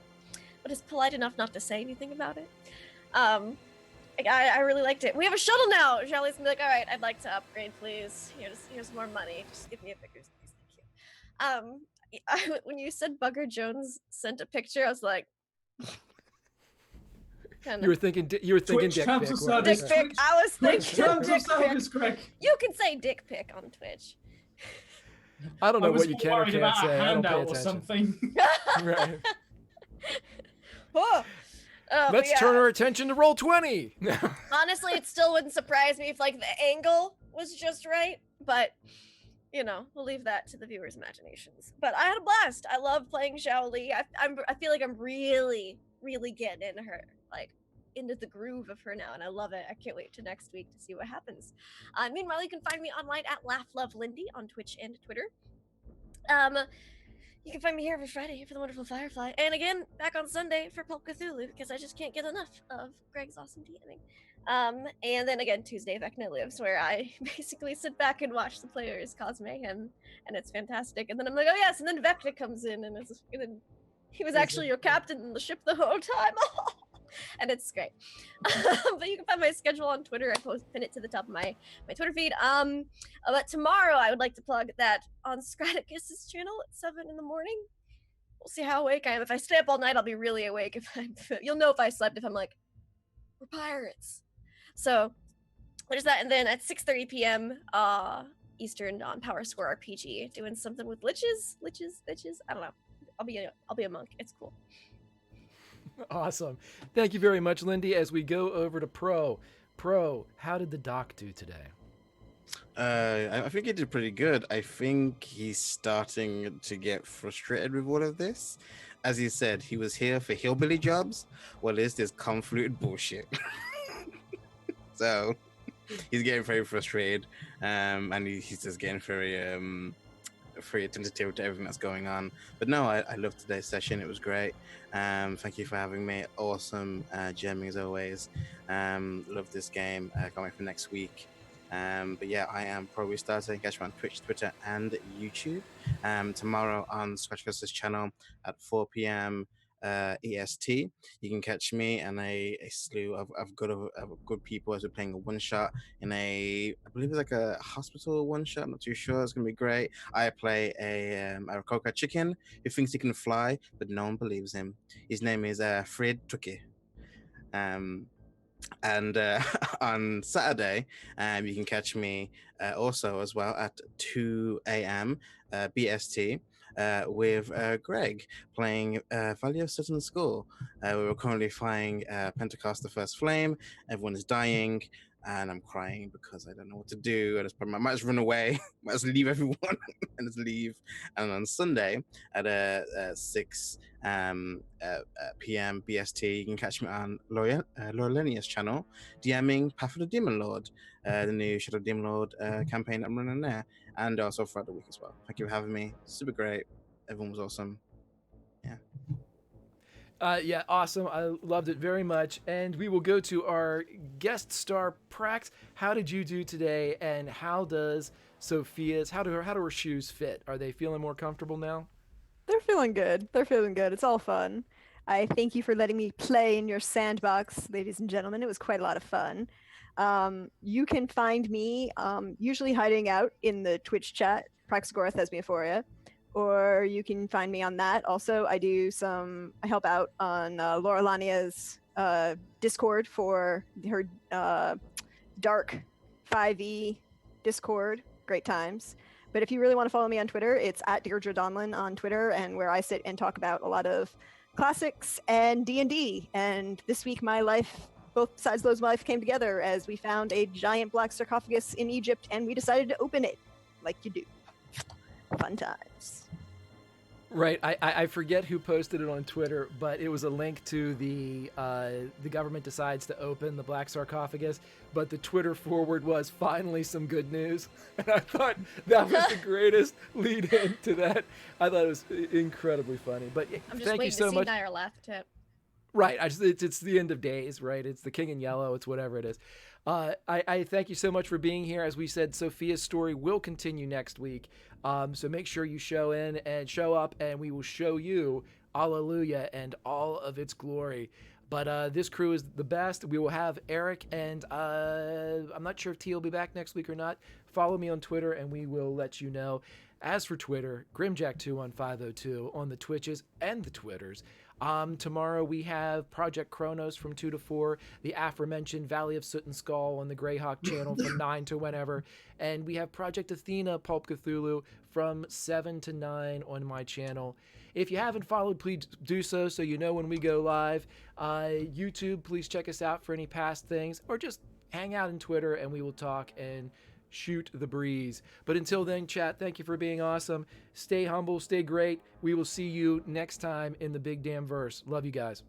but is polite enough not to say anything about it. I really liked it. We have a shuttle now. Zhao's gonna be like, all right, I'd like to upgrade, please. Here's more money. Just give me a bigger space, thank you. When you said Bugger Jones sent a picture, I was like, you were thinking dick pic. Dick pic. I was thinking dick pic. You can say dick pic on Twitch. I don't know what you can or can't say. A handout I don't pay or attention. something. Right. Oh. Let's turn our attention to Roll20. Honestly, it still wouldn't surprise me if like the angle was just right, but we'll leave that to the viewers' imaginations. But I had a blast. I love playing Zhao Li. I feel like I'm really, really getting into her, like into the groove of her now, and I love it. I can't wait to next week to see what happens. Meanwhile, you can find me online at LaughLoveLindy on Twitch and Twitter. You can find me here every Friday for the wonderful Firefly, and again back on Sunday for Pulp Cthulhu, because I just can't get enough of Greg's awesome DMing. And then again Tuesday Vecna Lives, where I basically sit back and watch the players cause mayhem, and it's fantastic. And then I'm like, oh yes, and then Vecna comes in, and then he was actually your captain in the ship the whole time. And it's great. But you can find my schedule on Twitter. I pin it to the top of my Twitter feed. But tomorrow I would like to plug that on Scraticus's channel at 7 in the morning. We'll see how awake I am. If I stay up all night, I'll be really awake. You'll know if I slept if I'm like, we're pirates. So there's that. And then at 6:30 p.m. Eastern on Power Square RPG, doing something with liches. I don't know. I'll be a monk. It's cool. Awesome. Thank you very much, Lindy. As we go over to Pro, how did the doc do today? I think he did pretty good. I think he's starting to get frustrated with all of this. As he said, he was here for hillbilly jobs. Well, it's this convoluted bullshit. So he's getting very frustrated, and he's just getting very attentive to everything that's going on. But no, I loved today's session. It was great. Thank you for having me. Awesome jamming as always. Love this game. Can't wait for next week. But yeah, I am probably starting. Catch me on Twitch, Twitter, and YouTube. Tomorrow on Scratchfest's channel at 4 p.m. EST. You can catch me and a slew of good people as we're playing a one shot in I believe it's like a hospital one shot. I'm not too sure. It's gonna be great. I play a Coca chicken who thinks he can fly, but no one believes him. His name is Fred Tucky. And on Saturday, you can catch me also as well at 2 a.m. BST with Greg playing Valley of Sutton School. We're currently flying Pentecost the First Flame. Everyone is dying, and I'm crying because I don't know what to do. I might just run away, might just leave everyone and just leave. And on Sunday at 6 p.m. BST, you can catch me on Lorelenia's channel, DMing Path of the Demon Lord, the new Shadow Demon Lord campaign I'm running there, and also throughout the week as well. Thank you for having me. Super great. Everyone was awesome. Yeah, awesome. I loved it very much. And we will go to our guest star, Prax. How did you do today? And how does Sophia's, how do her shoes fit? Are they feeling more comfortable now? They're feeling good. It's all fun. I thank you for letting me play in your sandbox, ladies and gentlemen. It was quite a lot of fun. You can find me usually hiding out in the Twitch chat, Praxagora Thesmiophoria, or you can find me on that. Also, I help out on Lorelania's Discord for her Dark 5e Discord. Great times. But if you really want to follow me on Twitter, it's at Deirdre Donlin on Twitter, and where I sit and talk about a lot of classics and D&D. And this week, both sides of those life came together as we found a giant black sarcophagus in Egypt, and we decided to open it, like you do. Fun times. Right. I forget who posted it on Twitter, but it was a link to the government decides to open the black sarcophagus, but the Twitter forward was finally some good news. And I thought that was the greatest lead in to that. I thought it was incredibly funny. But I'm just thank you so much. to see Nair laugh tip. Right. It's the end of days, right? It's the King in Yellow. It's whatever it is. I thank you so much for being here. As we said, Sophia's story will continue next week. So make sure you show up, and we will show you Alleluia and all of its glory. But this crew is the best. We will have Eric, and I'm not sure if T will be back next week or not. Follow me on Twitter, and we will let you know. As for Twitter, Grimjack2 on 502 on the Twitches and the Twitters. Tomorrow we have Project Kronos from 2 to 4, the aforementioned Valley of Soot and Skull on the Greyhawk channel from 9 to whenever, and we have Project Athena Pulp Cthulhu from 7 to 9 on my channel. If you haven't followed, please do so you know when we go live. YouTube, please check us out for any past things, or just hang out in Twitter and we will talk and shoot the breeze. But until then, chat, thank you for being awesome. Stay humble, stay great. We will see you next time in the Big Damn Verse. Love you guys.